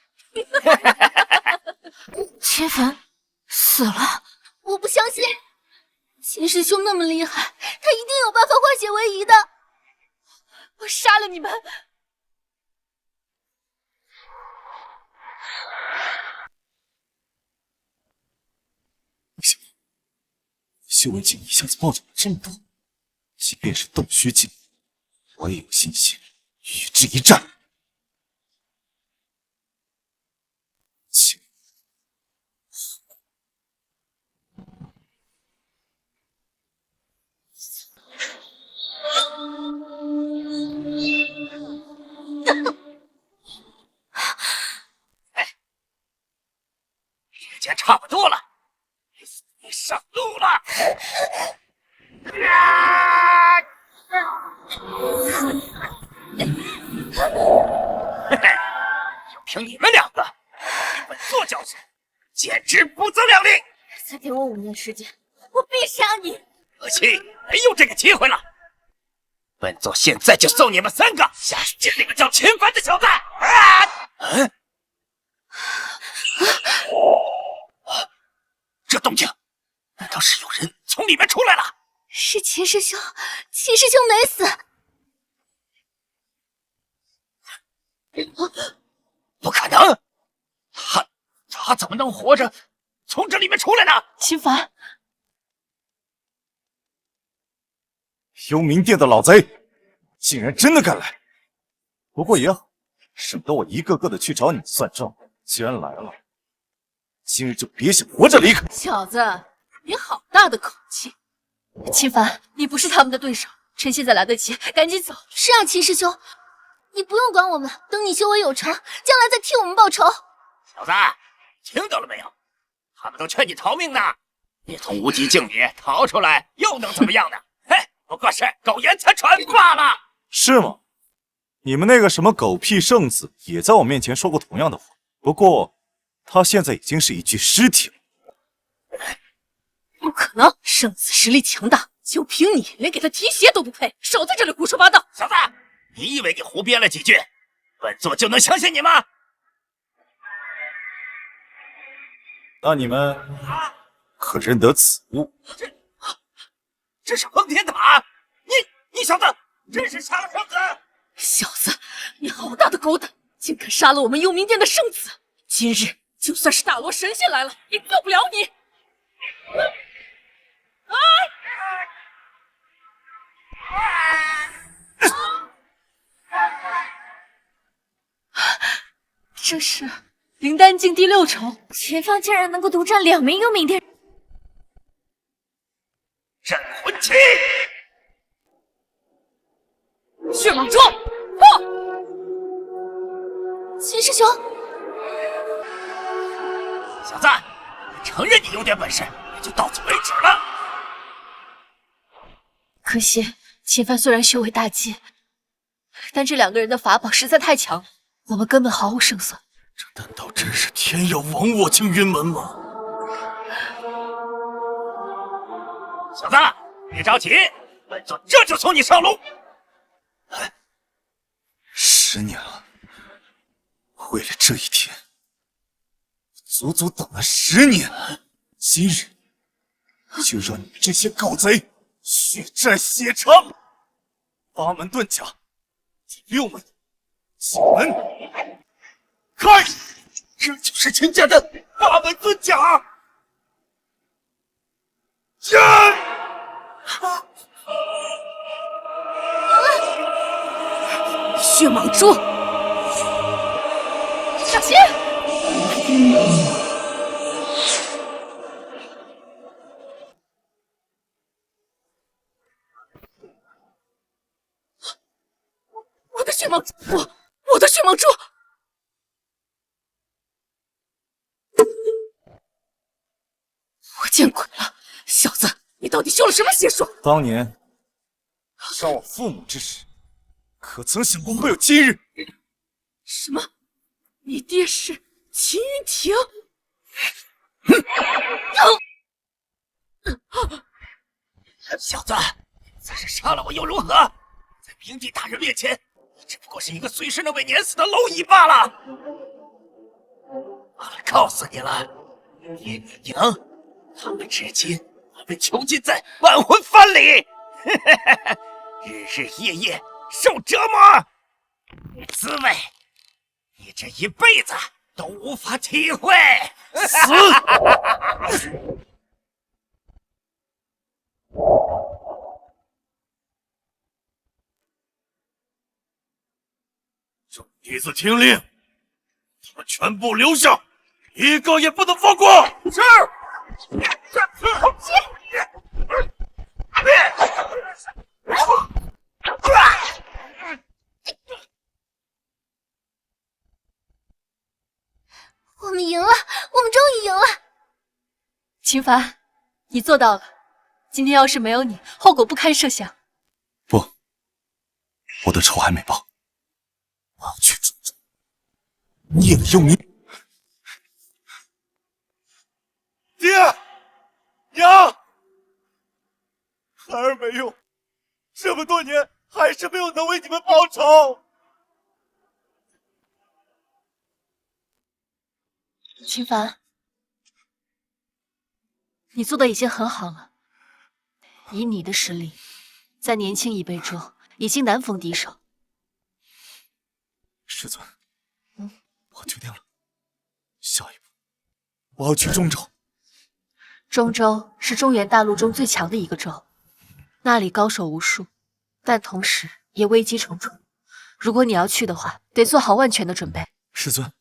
秦凡死了，我不相信，秦师兄那么厉害，他一定有办法化险为夷的。我杀了你们！修为境一下子暴涨了这么多，即便是洞虚境，我也有信心与之一战。请时间差不多了，你上路了。嘿嘿，就凭你们2个，本座教训，简直不自量力！再给我5年时间，我必杀你！可惜没有这个机会了。本座现在就送你们3个下去见那个叫秦凡的小子！这动静，难道是有人从里面出来了？是秦师兄，秦师兄没死。不可能，他怎么能活着从这里面出来呢？秦凡，幽冥殿的老贼，竟然真的敢来！不过也好，省得我一个个的去找你算账。既然来了，今日就别想活着离开。小子，你好大的口气！秦凡，你不是他们的对手，趁现在来得及，赶紧走。是啊，秦师兄，你不用管我们，等你修为有成，将来再替我们报仇。小子，听到了没有？他们都劝你逃命呢，你从无极境里逃出来又能怎么样呢？嘿，不过是苟延残喘罢了。是吗？你们那个什么狗屁圣子也在我面前说过同样的话，不过他现在已经是一具尸体了。不可能，圣子实力强大，就凭你连给他提鞋都不配，少在这里胡说八道！小子，你以为你胡编了几句，本座就能相信你吗？那你们可认得此物？这是封天塔！你小子真是杀了圣子！小子，你好大的狗胆，竟敢杀了我们幽冥殿的圣子！今日就算是大罗神仙来了，也救不了你！这是灵丹境第6重，前方竟然能够独占2名幽冥殿。镇魂旗！血蟒珠，秦师兄，小子，承认你有点本事，也就到此为止了。可惜秦帆虽然修为大进，但这2个人的法宝实在太强了，我们根本毫无胜算。这难道真是天要亡我青云门吗？小子，别着急，本座这就送你上路。10年了，为了这一天，足足等了10年。今日就让你们这些狗贼血债血偿！8门遁甲，第6门9门，开！这就是秦家的8门遁甲。剑！血蟒蛛，小心！我的血蟒蛛，我的血蟒蛛！我见鬼了！小子，你到底修了什么邪术？当年伤我父母之时，可曾想过会有今日？什么？你爹是秦云亭？小子，再是杀了我又如何？在明帝大人面前，你只不过是一个随时能被碾死的蝼蚁罢了。我告诉你了，叶女莹，他们至今还被囚禁在万魂幡里，日日夜夜受折磨，滋味你这一辈子都无法体会。死！众弟子听令，他们全部留下，一个也不能放过。是。我们赢了，我们终于赢了！秦凡，你做到了。今天要是没有你，后果不堪设想。不，我的仇还没报，我要去助纣，灭了幽冥。爹，娘，孩儿没用，这么多年还是没有能为你们报仇。秦凡，你做的已经很好了。以你的实力，在年轻一辈中已经难逢敌手。师尊，我决定了，下一步我要去中州。中州是中原大陆中最强的一个州，那里高手无数，但同时也危机重重。如果你要去的话，得做好万全的准备。师尊，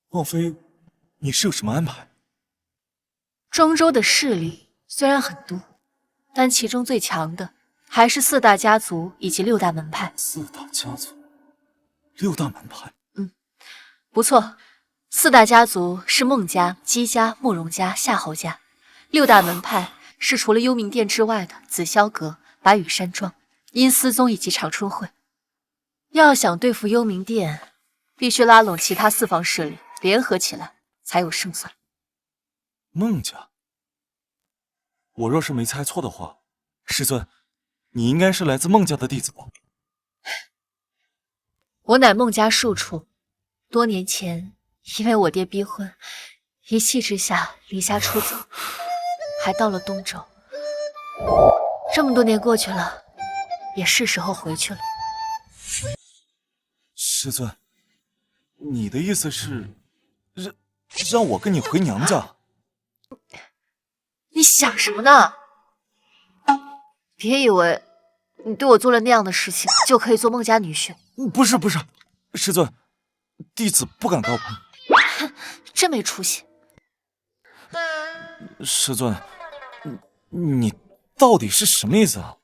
莫非你是有什么安排？中州的势力虽然很多，但其中最强的还是4大家族以及6大门派。4大家族，6大门派。不错，4大家族是孟家、姬家、慕容家、夏侯家；6大门派是除了幽冥殿之外的紫霄阁、白羽山庄、阴司宗以及长春会。要想对付幽冥殿，必须拉拢其他4方势力，联合起来才有胜算。孟家，我若是没猜错的话，师尊，你应该是来自孟家的弟子吧？我乃孟家庶出，多年前因为我爹逼婚，一气之下离家出走，还到了东州。这么多年过去了，也是时候回去了。师尊，你的意思是让我跟你回娘家？你想什么呢？别以为你对我做了那样的事情，就可以做孟家女婿。不是，师尊，弟子不敢高攀。真没出息。师尊，你到底是什么意思啊？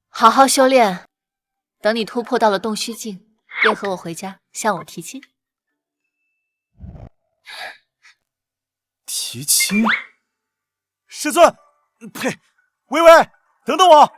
好好修炼，等你突破到了洞虚境，便和我回家向我提亲。提亲？师尊，呸！喂，等等我！